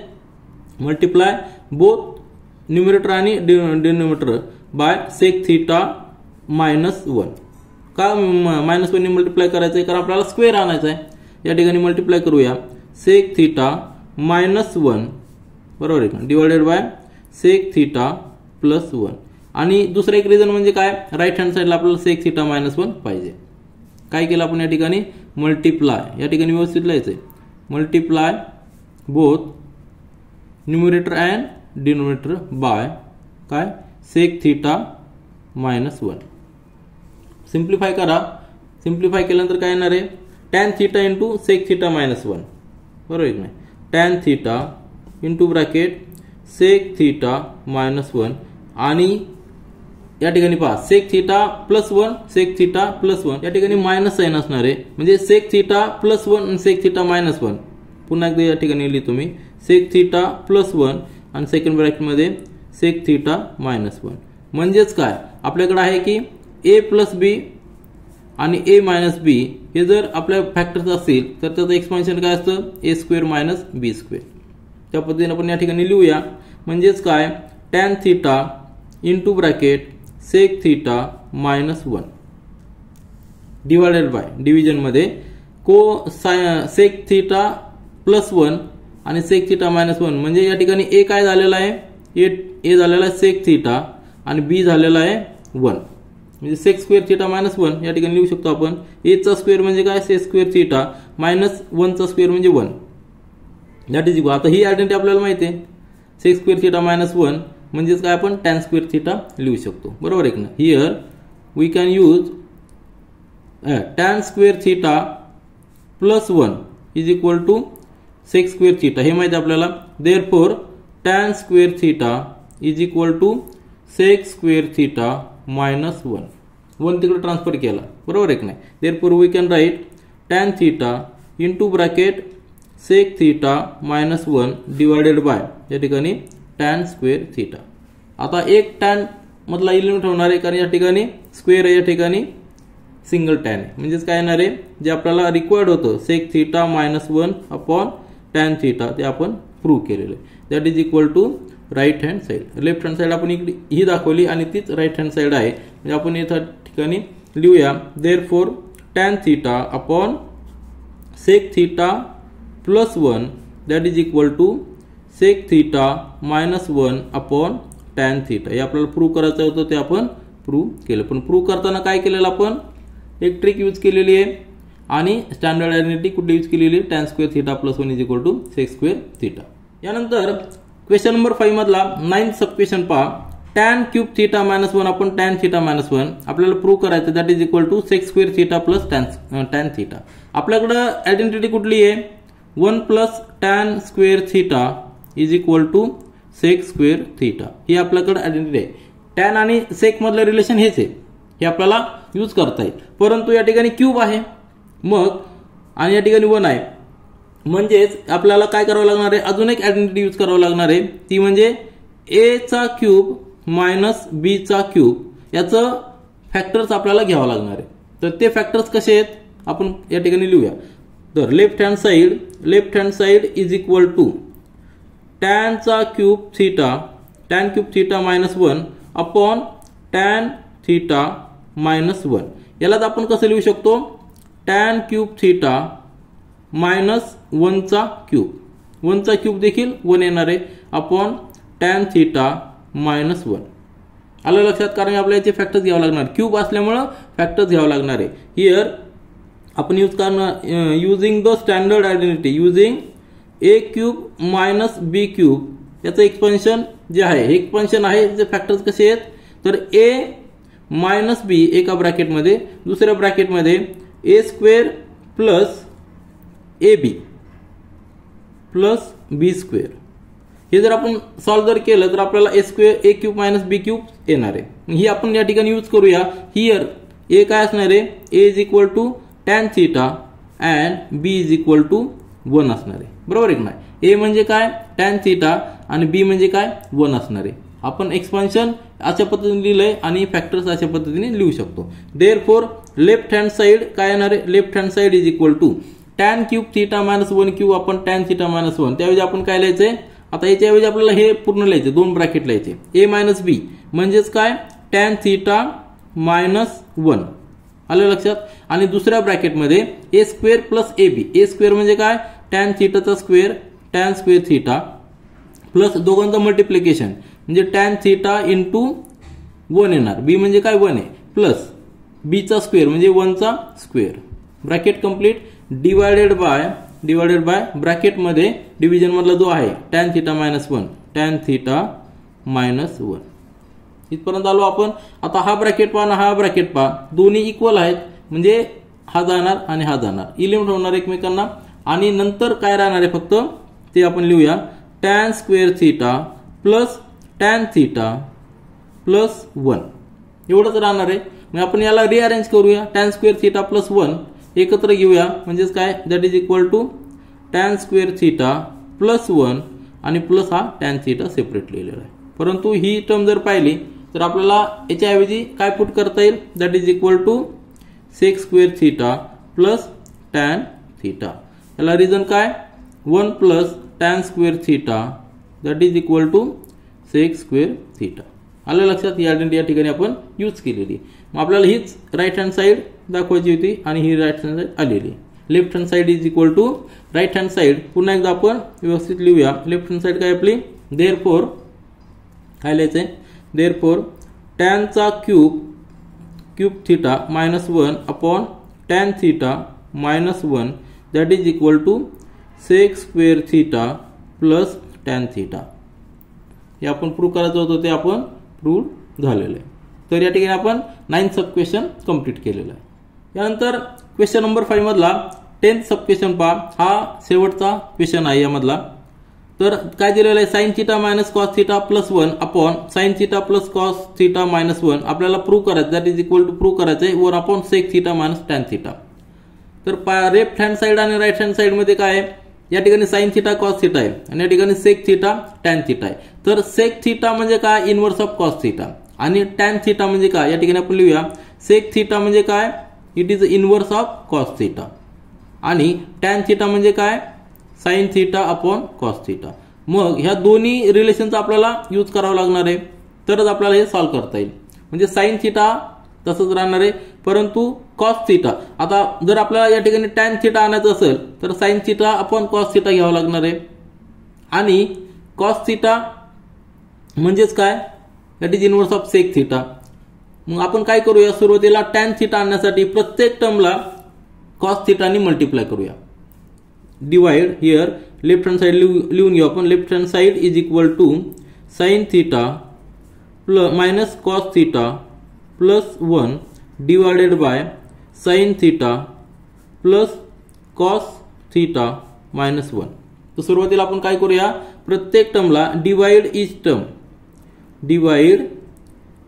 मल्टिप्लाय बोथ न्यूमरेटर आणि denominator by sec theta minus 1. का मायनस 1 ने मल्टिप्लाय करायचंय, कारण आपल्याला स्क्वेअर आणायचा आहे. या ठिकाणी मल्टिप्लाय करूया सेक थिटा मायनस 1, बरोबर आहे का, divided by sec theta plus 1. आणि दुसरं एक रिझन म्हणजे काय, राईट हँड साइडला आपल्याला सेक थिटा मायनस 1 पाहिजे. काय केलं आपण या ठिकाणी, मल्टिप्लाय, या ठिकाणी व्यवस्थित लिहायचंय, multiply both numerator and denominator by काय सेक थिटा मायनस 1. सिम्प्लिफाय करा. सिम्प्लिफाय केल्यानंतर काय येणार आहे, tan theta into sec theta minus 1, बरोबर आहे की नाही. Tan theta into bracket sec theta minus 1. आणि या ठिकाणी पहा sec theta plus 1 sec theta plus 1, या ठिकाणी मायनस साइन असणार आहे, म्हणजे सेक थिटा प्लस 1 आणि सेक थिटा मायनस 1. पुन्हा एकदा या ठिकाणी लिहितो मी, सेक थिटा प्लस 1 आणि सेकंड ब्रॅकेटमध्ये सेक थिटा मायनस 1. म्हणजेच काय, आपल्याकडे आहे की a प्लस बी आणि a मायनस बी हे जर आपल्या फॅक्टर्स असतील तर त्याचं एक्सपान्शन काय असतं, a square minus B square. त्या पद्धतीने आपण या ठिकाणी लिहूया. म्हणजेच काय tan theta into bracket sec theta minus 1 divided by division मध्ये सेक थिटा प्लस 1 आणि सेक थिटा मायनस 1 म्हणजे या ठिकाणी ए काय झालेला आहे ए झालेला आहे सेक थिटा आणि बी झालेला आहे 1 म्हणजे सेक स्क्वेअर थिटा मायनस 1 या ठिकाणी लिहू शकतो आपण ए चा स्क्वेअर म्हणजे काय सेक स्क्वेअर थिटा मायनस 1 चा स्क्वेअर म्हणजे 1 दॅट इज इक्वल आता ही आयडेंटिटी आपल्याला माहिती आहे सेक स्क्वेअर थिटा मायनस 1 म्हणजेच काय आपण tan स्क्वेअर थिटा लिहू शकतो बरोबर आहे ना here we can use tan square theta plus 1 is equal to sec square theta हे माहिती आपल्याला therefore tan square theta is equal to sec square theta minus 1 तिकडे ट्रान्सफर केला बरोबर आहे की नाही therefore we can write tan theta into bracket sec theta minus 1 divided by या ठिकाणी tan स्क्वेअर थिटा आता एक tan मधला एलिमेंट होणार आहे कारण या ठिकाणी स्क्वेअर आहे या ठिकाणी सिंगल tan आहे म्हणजेच काय येणार आहे जे आपल्याला रिक्वायर्ड होतं sec theta minus 1 upon tan theta ते आपण प्रूव्ह केलेलं आहे that is equal to right hand side left hand side आपण इकडे ही दाखवली आणि तीच राईट हँड साइड आहे म्हणजे आपण इथं ठिकाणी लिहूया therefore tan theta upon sec theta plus 1 that is equal to sec theta minus 1 upon tan theta हे आपल्याला प्रूव्ह करायचं होतं ते आपण प्रूव्ह केलं पण प्रूव्ह करताना काय केलेलं आपण एक ट्रिक यूज केलेली आहे आणि स्टँडर्ड आयडेंटिटी कुठे यूज केलेली आहे tan square theta plus 1 is equal to sec square theta यानंतर क्वेश्चन नंबर 5 मधला 9th सब क्वेश्चन पहा tan cube theta minus 1 upon tan theta minus 1 आपल्याला प्रूव्ह करायचं that is equal to sec square theta plus tan theta आपल्याकडे identity कुठली आहे 1 plus tan square theta is equal to sec square theta ही आपल्याकडे identity आहे tan आणि सेक मधलं रिलेशन हेच आहे हे आपल्याला यूज करता येईल परंतु या ठिकाणी क्यूब आहे मग आणि या ठिकाणी 1 आहे म्हणजेच आपल्याला काय करावं लागणार आहे अजून एक आयडेंटिटी यूज करावं लागणार आहे ती म्हणजे a चा क्यूब मायनस b चा क्यूब याचं फॅक्टर्स आपल्याला घ्यावं लागणार आहे तर ते फॅक्टर्स कसे आहेत आपण या ठिकाणी लिहूया तर left hand side is equal to tan चा cube theta minus 1 upon tan theta minus 1 यालाच आपण कसं लिहू शकतो tan क्यूब थिटा मायनस 1 चा क्यूब देखील 1 येणार आहे अपॉन tan थिटा मायनस 1 आलं लक्षात कारण आपल्याला याचे फॅक्टर्स घ्यावं लागणार क्यूब असल्यामुळं फॅक्टर्स घ्यावं लागणार आहे हियर आपण यूज करणार using the standard identity using a cube minus b cube याचं एक्सपेन्शन जे आहे हे एक्सपेन्शन आहे जे फॅक्टर्स कसे आहेत तर a मायनस b एका ब्रॅकेटमध्ये दुसऱ्या ब्रॅकेटमध्ये a square plus ab plus b square हे जर आपण सॉल्व जर केलं तर आपल्याला a cube minus b cube येणार आहे ही आपण या ठिकाणी यूज करूया हियर a काय असणार आहे a is equal to tan theta and b is equal to 1 असणार आहे बरोबर आहे की नाही a म्हणजे काय tan थिटा आणि b म्हणजे काय 1 असणार आहे आपण एक्सपेन्शन अशा पद्धतीने लिहिलंय आणि फॅक्टर्स अशा पद्धतीने लिहू शकतो देअरफॉर लेफ्ट हँड साइड काय येणार आहे left hand side is equal to tan cube theta minus 1 cube आपण tan थिटा मायनस 1 त्याऐवजी आपण काय लिहायचंय आता याच्याऐवजी आपल्याला हे पूर्ण लिहायचे दोन ब्रॅकेट लिहायचे a मायनस b म्हणजेच काय tan थिटा मायनस 1 आलं लक्षात आणि दुसऱ्या ब्रॅकेटमध्ये a square plus ab a square म्हणजे काय tan थिटाचा square tan square theta plus दोघांचं मल्टिप्लिकेशन म्हणजे tan थिटा इंटू 1 येणार b म्हणजे काय 1 आहे प्लस b चा स्क्वेअर म्हणजे 1 चा square bracket complete divided by bracket मध्ये डिव्हिजन मधला जो आहे tan theta minus 1 tan theta minus 1 इथपर्यंत आलो आपण आता हा ब्रॅकेट पहा हा ब्रॅकेट पहा दोन्ही इक्वल आहेत म्हणजे हा जाणार आणि हा जाणार एलिमेंट होणार एकमेकांना आणि नंतर काय राहणार आहे फक्त ते आपण लिहूया tan square theta plus tan theta plus 1 एवढंच राहणार आहे मग आपण याला रिअरेंज करूया tan स्क्वेअर थिटा प्लस 1 एकत्र घेऊया म्हणजेच काय that is equal to tan square theta plus 1 आणि प्लस हा tan थिटा सेपरेट लिहिलेला आहे परंतु ही टर्म जर पाहिली तर आपल्याला याच्याऐवजी काय पुट करता येईल that is equal to sec square theta plus tan theta याला रिझन काय 1 plus tan square theta that is equal to sec square theta. आलं लक्षात. ही आयडेंटिटी या ठिकाणी आपण यूज केलेली. मग आपल्याला हीच राईट हँड साईड दाखवायची होती आणि ही राईट हँड साईड आलेली. Left hand side is equal to right hand side. पुन्हा एकदा आपण व्यवस्थित लिहूया. लेफ्ट हँड साईड काय आपली, देअरफॉर काय लिहायचंय, देअरफॉर टॅन चा cube theta minus 1 upon tan theta minus 1 that is equal to sec square theta plus tan theta. हे आपण प्रूव्ह करायचं होतं, ते आपण प्रूव्ह झालेलं आहे. तर या ठिकाणी आपण 9th सब क्वेश्चन कंप्लीट केलेलं आहे. यानंतर क्वेश्चन नंबर 5 मधला 10th सब क्वेश्चन पहा. हा शेवटचा क्वेश्चन आहे यामधला. तर काय दिलेलं आहे, sine theta minus cos theta plus 1 upon sine theta plus cos theta minus 1 आपल्याला प्रूव्ह करायचं, that is equal to prove करायचं आहे 1 upon sec theta minus tan theta. तर लेफ्ट हँड साइड आणि राईट हँड साइड मध्ये काय आहे, या ठिकाणी साइन थिटा कॉस थिटा आहे आणि या ठिकाणी सेक थिटा टॅन थिटा आहे. तर सेक थिटा म्हणजे काय, इनवर्स ऑफ कॉस थिटा, आणि टॅन थिटा म्हणजे काय, या ठिकाणी आपण लिहूया सेक थिटा म्हणजे काय, it is inverse of cos theta, आणि टॅन थिटा म्हणजे काय, sign theta upon cos theta. मग ह्या दोन्ही रिलेशनचा आपल्याला यूज करावा लागणार आहे, तरच आपल्याला हे सॉल्व्ह करता येईल. म्हणजे साइन थिटा तसंच राहणार आहे, परंतु कॉस थिटा, आता जर आपल्याला या ठिकाणी टॅन थिटा आणायचं असेल तर sine theta upon cos theta घ्यावं लागणार आहे. आणि कॉस थिटा म्हणजेच काय, that is inverse of sec theta. मग आपण काय करूया, सुरुवातीला टॅन थिटा आणण्यासाठी प्रत्येक टर्मला कॉस थिटानी मल्टिप्लाय करूया. Divide here left hand side लिहून घेऊ आपण. Left hand side is equal to sine theta minus cos theta plus 1 divided by sine theta plus cos theta minus 1. तर सुरुवातीला आपण काय करूया, प्रत्येक टर्मला divide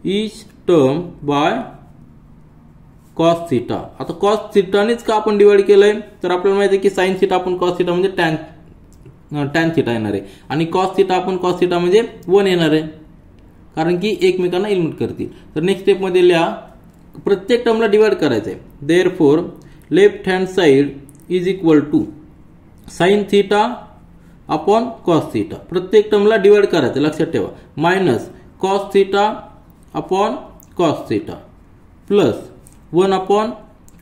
each term by cos theta. आता कॉस थिटानेच का आपण डिवाइड केलंय, तर आपल्याला माहिती आहे की साइन थिटा आपण कॉस थिटा म्हणजे टॅन थिटा येणार आहे, आणि कॉस थिटा आपण कॉस थिटा म्हणजे 1 येणार आहे, कारण की एकमेकांना एलिमिनेट करतील. तर नेक्स्ट स्टेप मध्ये लिहा, प्रत्येक टर्मला डिवाइड करायचं आहे. Therefore left hand side is equal to sine theta upon cos theta, प्रत्येक टर्मला डिवाइड करायचं लक्षात ठेवा, minus cos theta upon cos theta plus 1 upon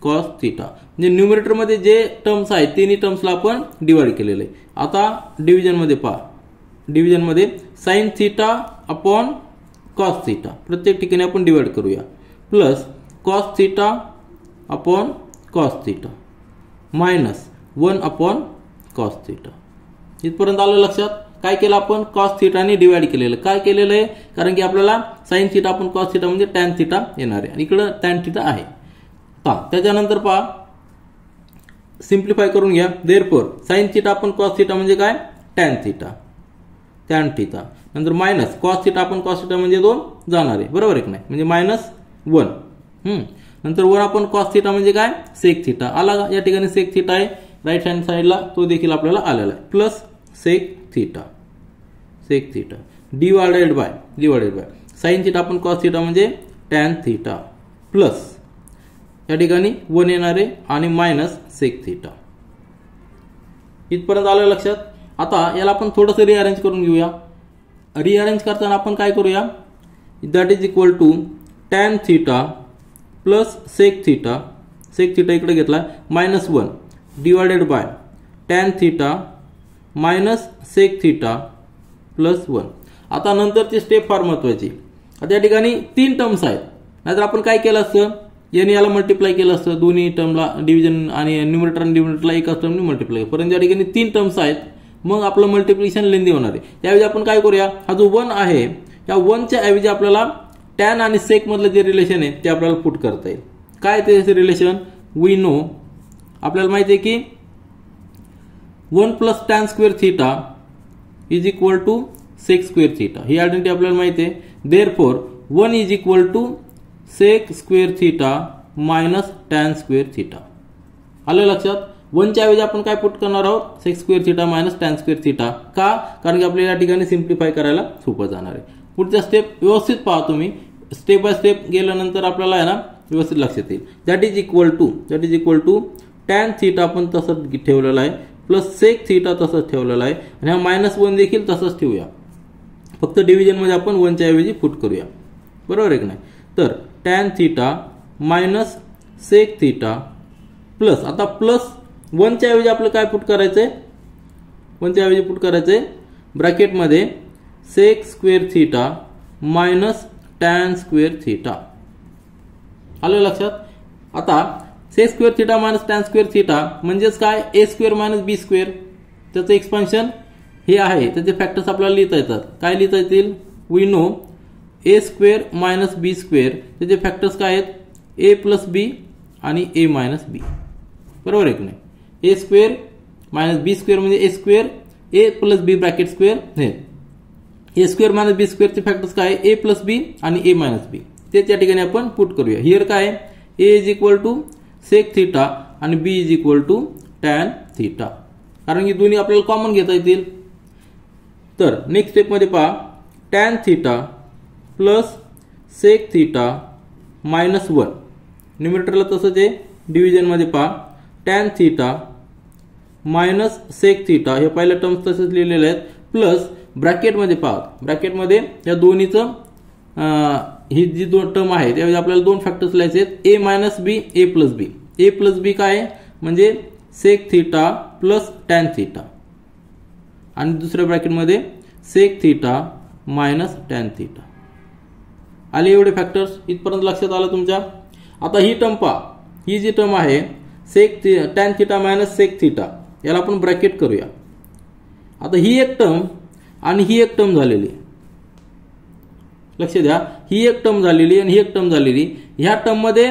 cos theta. म्हणजे न्यूमरेटर मध्ये जे टर्म्स आहेत तिन्ही टर्म्सला आपण डिवाइड केलेले आहे. आता डिव्हिजन मध्ये पहा, डिव्हिजन मध्ये sign theta upon cos theta प्रत्येक ठिकाणी आपण डिवाइड करूया, plus cos theta upon cos theta minus 1 upon cos theta. इथपर्यंत आलं लक्षात. काय केलं आपण, कॉस थिटाने डिवाइड केलेलं. काय केलेलं आहे, कारण की आपल्याला sign theta upon cos theta म्हणजे टॅन थिटा येणार आहे, आणि इकडं टॅन थिटा आहे. त्याच्यानंतर पहा, सिम्प्लिफाय करून घ्या. Therefore sign theta upon cos theta म्हणजे काय, टॅन थिटा, नंतर minus cos theta upon cos theta म्हणजे 2 जाणार आहे, बरोबर आहे की नाही, म्हणजे मायनस 1. नंतर 1 अपॉन कॉस थिटा म्हणजे काय, सेक थिटा आला का, या ठिकाणी सेक थिटा आहे राईट हँड साइडला, तो देखील आपल्याला आलेला आहे, plus sec theta divided by sine theta upon cos theta म्हणजे टॅन थिटा, प्लस या ठिकाणी 1 येणार आहे आणि मायनस सेक थिटा. इथपर्यंत आलं लक्षात. आता याला आपण थोडंसं रिअरेंज करून घेऊया. रिअरेंज करताना आपण काय करूया, that is equal to tan theta plus sec theta इकडे घेतला, minus 1 divided by tan theta minus sec theta plus 1. आता नंतरची स्टेप फार महत्वाची. आता या ठिकाणी 3 टर्म्स आहेत, नाहीतर आपण काय केलं असतं, याने याला मल्टिप्लाय केलं असतं, दोन्ही टर्मला डिव्हिजन आणि न्यूमरेटर आणि डिव्हिजनला एकाच टर्मने मल्टिप्लाय, परंतु या ठिकाणी 3 टर्म्स आहेत, मग आपलं मल्टिप्लिकेशन लेंदी होणार आहे. त्याऐवजी आपण काय करूया, हा जो 1 आहे या 1च्या ऐवजी आपल्याला टॅन आणि सेक मधलं जे रिलेशन आहे ते आपल्याला पुट करता येईल. काय ते रिलेशन, वी नो, आपल्याला माहिती आहे की 1 plus tan square theta is equal to sec square theta, ही आयडेंटिटी आपल्याला माहिती आहे. Therefore 1 is equal to sec square theta minus tan square theta. आलं लक्षात. 1च्या ऐवजी आपण काय पुट करणार आहोत, sec square theta minus tan square theta. का, कारण की आपल्याला या ठिकाणी सिम्प्लिफाय करायला सोपं जाणार आहे. पुढच्या स्टेप व्यवस्थित पहा तुम्ही, स्टेप बाय स्टेप गेल्यानंतर आपल्याला आहे ना व्यवस्थित लक्षात येईल. That is equal to tan theta पण तसंच ठेवलेला आहे, प्लस सेक थिटा तसंच ठेवलेला आहे, आणि हा मायनस 1 देखील तसंच ठेवूया. फक्त डिव्हिजन मध्ये आपण 1 च्या ऐवजी पुट करूया, बरोबर आहे की नाही. तर tan theta minus sec theta plus, आता प्लस 1 च्या ऐवजी आपल्याला काय पुट करायचंय, 1 च्या ऐवजी पुट करायचंय ब्रॅकेट मध्ये sec square theta minus tan square theta. आलं लक्षात. आता sec square theta minus tan square theta म्हणजेच काय, A square minus B square, त्याचं एक्सपान्शन हे आहे. त्याचे फॅक्टर्स आपल्याला लिहिता येतात. काय लिहिता येतील, we know A square minus B square, त्याचे फॅक्टर्स काय आहेत, ए प्लस बी आणि ए मायनस बी, बरोबर आहे की नाही. ए स्क्वेअर मायनस बी स्क्वेअर म्हणजे ए स्क्वेअर, ए प्लस बी ब्रॅकेट स्क्वेअर, हे ए स्क्वेअर मायनस बी स्क्वेअरचे फॅक्टर्स काय, ए प्लस बी आणि ए मायनस बी, ते त्या ठिकाणी आपण पुट करूया. हिअर काय, a is equal to sec theta आणि b is equal to tan theta, कारण की दोन्ही आपल्याला कॉमन घेता येतील. तर नेक्स्ट स्टेप मध्ये पहा, tan theta plus sec theta minus 1, न्यूमरेटरला तसंच आहे, डिव्हिजन मध्ये पहा tan theta minus sec theta, हे पहिल्या टर्म्स तसेच लिहिलेले आहेत, प्लस ब्रॅकेट मध्ये पहा, ब्रॅकेट मध्ये या दोन्हीचं ही जी दोन टर्म आहे त्यावेळी आपल्याला दोन फॅक्टर्स लिहायचे आहेत, a minus b a plus b. A plus b काय आहे म्हणजे sec theta plus tan theta, आणि दुसऱ्या ब्रॅकेटमध्ये sec theta minus tan theta. आले एवढे फॅक्टर्स, इथपर्यंत लक्षात आलं तुमच्या. आता ही टर्म पहा, ही जी टर्म आहे sec tan theta minus sec theta, याला आपण ब्रॅकेट करूया. आता ही एक टर्म आणि ही एक टर्म झालेली, लक्ष द्या, ही एक टर्म झालेली आणि ही एक टर्म झालेली. ह्या टर्म मध्ये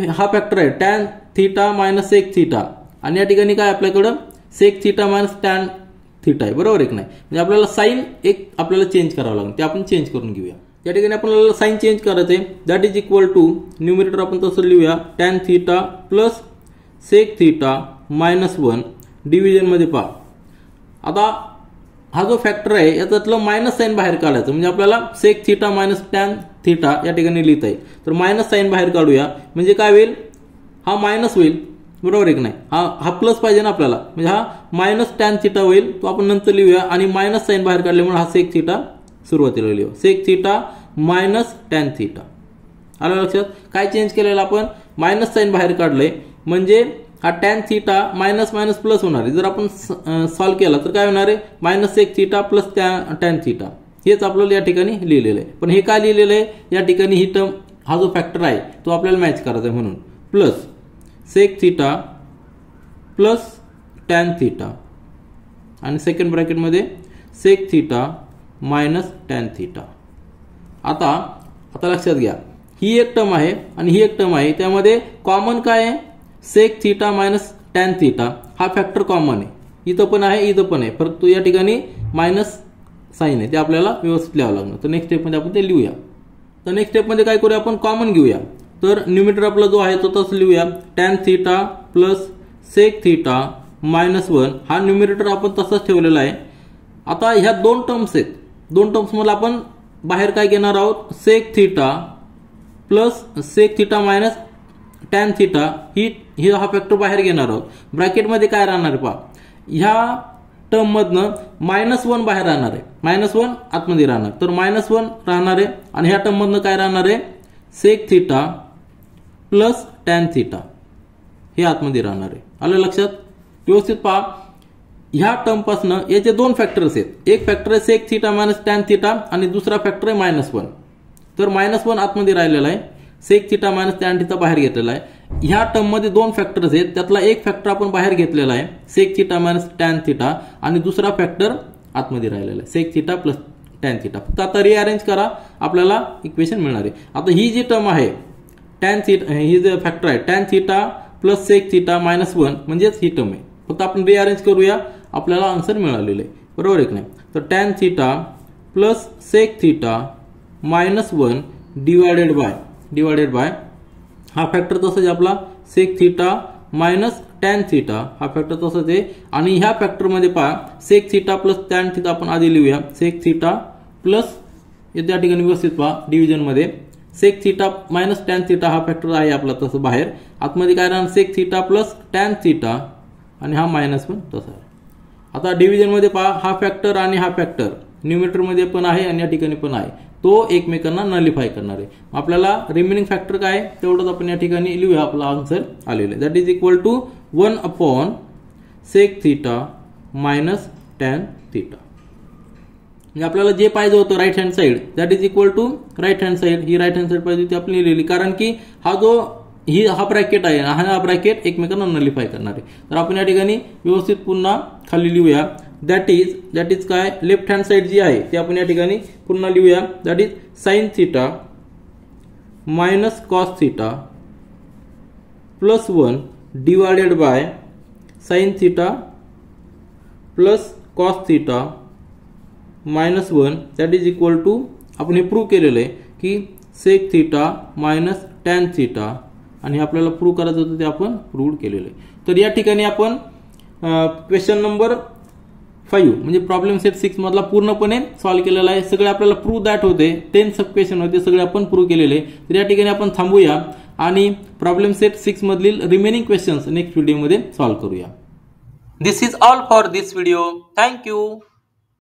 हा फॅक्टर आहे tan theta minus sec theta, आणि या ठिकाणी काय आपल्याकडं sec theta minus tan theta आहे, बरोबर आहे की नाही. म्हणजे आपल्याला साइन एक आपल्याला चेंज करावं लागेल, ते आपण चेंज करून घेऊया. या ठिकाणी आपल्याला साइन चेंज करायचं आहे, that is equal to, numerator आपण तसं लिहूया, tan theta plus sec theta minus 1, division मध्ये पहा. आता हा जो फॅक्टर आहे याच्यातलं मायनस साइन बाहेर काढायचं, म्हणजे आपल्याला sec theta minus tan theta या ठिकाणी लिहिता येईल. तर मायनस साइन बाहेर काढूया, म्हणजे काय होईल, हा मायनस होईल, बरोबर आहे की नाही. हा प्लस पाहिजे ना आपल्याला, म्हणजे हा मायनस टॅन थीटा होईल, तो आपण नंतर लिहूया. आणि मायनस साइन बाहेर काढल्यामुळे हा सेक थीटा सुरुवातीला लिहू, sec theta minus tan theta. आलं लक्षात. काय चेंज केलेलं आपण, मायनस साइन बाहेर काढलंय, म्हणजे हा tan theta minus minus plus होणार आहे. जर आपण सॉल्व केला तर काय होणार आहे, minus sec theta plus tan theta, हेच आपल्याला या ठिकाणी लिहिलेलं आहे. पण हे काय लिहिलेलं आहे, या ठिकाणी ही टर्म हा जो फॅक्टर आहे तो आपल्याला मॅच करायचा आहे, म्हणून plus sec theta plus tan theta, आणि सेकंड ब्रॅकेटमध्ये sec theta minus tan theta. आता लक्षात घ्या, ही एक टर्म आहे आणि ही एक टर्म आहे, त्यामध्ये कॉमन काय आहे, sec theta minus tan theta, हा फॅक्टर कॉमन आहे, इथं पण आहे इथं पण आहे, परंतु या ठिकाणी मायनस साइन आहे, ते आपल्याला व्यवस्थित लिहावं लागणार. तर नेक्स्ट स्टेपमध्ये आपण ते लिहूया. तर नेक्स्ट स्टेपमध्ये काय करूया, आपण कॉमन घेऊया. तर न्यूमरेटर आपला जो आहे तो तसं लिहूया, tan theta plus sec theta minus 1, हा न्यूमरेटर आपण तसंच ठेवलेला आहे. आता ह्या दोन टर्म्स आहेत, दोन टर्म्स मध्ये आपण बाहेर काय घेणार आहोत, sec theta plus sec theta minus tan theta, ही हा फॅक्टर बाहेर घेणार आहोत. ब्रॅकेटमध्ये काय राहणार आहे पहा, ह्या टर्म मधनं -1 बाहेर राहणार आहे, -1 आतमध्ये राहणार, तर -1 राहणार आहे. आणि ह्या टर्म मधनं काय राहणार आहे, sec theta plus tan theta, हे आतमध्ये राहणार आहे. आलं लक्षात. व्यवस्थित पहा, ह्या टर्म पासून याचे दोन फॅक्टर्स आहेत, एक फॅक्टर आहे sec theta minus tan theta आणि दुसरा फॅक्टर आहे -1. तर -1 आतमध्ये राहिलेला आहे, sec theta minus tan theta बाहेर घेतलेला आहे. ह्या टर्म मध्ये दोन फॅक्टर्स आहेत, त्यातला एक फॅक्टर आपण बाहेर घेतलेला आहे sec theta minus tan theta, आणि दुसरा फॅक्टर आतमध्ये राहिलेला आहे sec theta plus tan theta. फक्त आता रिअरेंज करा, आपल्याला इक्वेशन मिळणार आहे. आता ही जी टर्म आहे टॅन थीटा, ही जे फॅक्टर आहे tan theta plus sec theta -1, म्हणजेच ही टर्म आहे. फक्त आपण रिअरेंज करूया, आपल्याला आन्सर मिळालेलं आहे, बरोबर आहे की नाही. तर tan theta plus sec theta -1 divided by हा फॅक्टर तसंच आपला sec theta minus tan theta, हा फॅक्टर तसंच आहे. आणि ह्या फॅक्टर मध्ये पहा, sec theta plus tan theta आपण आधी लिहूया, सेक थीटा प्लस, त्या ठिकाणी व्यवस्थित पहा, डिव्हिजन मध्ये sec theta minus tan theta हा फॅक्टर आहे आपला तसं बाहेर, आतमध्ये काय राहणार sec theta plus tan theta, आणि हा -1 तसा आहे. आता डिव्हिजन मध्ये पहा, हा फॅक्टर आणि हा फॅक्टर न्यूमरेटर मध्ये पण आहे आणि या ठिकाणी पण आहे, तो एकमेकांना नलिफाय करणार आहे. आपल्याला रिमेनिंग फॅक्टर काय तेवढंच आपण या ठिकाणी लिहूया. आपला आन्सर आलेला आहे. That is equal to 1/sec theta minus tan theta. म्हणजे आपल्याला जे पाहिजे होतं right hand side that is equal to right hand side. ही राईट हँड साइड पाहिजे होती आपण लिहिलेली, कारण की हा ब्रॅकेट आहे हा ब्रॅकेट एकमेकांना नलिफाय करणार आहे. तर आपण या ठिकाणी व्यवस्थित पुन्हा खाली लिहूया. दॅट इज काय लेफ्ट हँड साइड जी आहे ते आपण या ठिकाणी पुन्हा लिहूया. That is sine theta minus cos theta plus 1 divided by sine theta plus cos theta minus 1 that is equal to आपण हे प्रूव्ह केलेलं आहे की sec theta minus tan theta, आणि आपल्याला प्रूव्ह करायचं होतं ते आपण प्रूव्ह केलेलं आहे. तर या ठिकाणी आपण क्वेश्चन नंबर 5 म्हणजे प्रॉब्लेम सेट 6 मधला पूर्णपणे सॉल्व्ह केलेला आहे. सगळे आपल्याला प्रूव्ह दॅट होते 10 सब क्वेश्चन होते, सगळे आपण प्रूव्ह केलेले. तर या ठिकाणी आपण थांबूया आणि प्रॉब्लेम सेट 6 मधील रिमेनिंग क्वेश्चन्स नेक्स्ट व्हिडिओ मध्ये सॉल्व्ह करूया. This is all for this video. Thank you.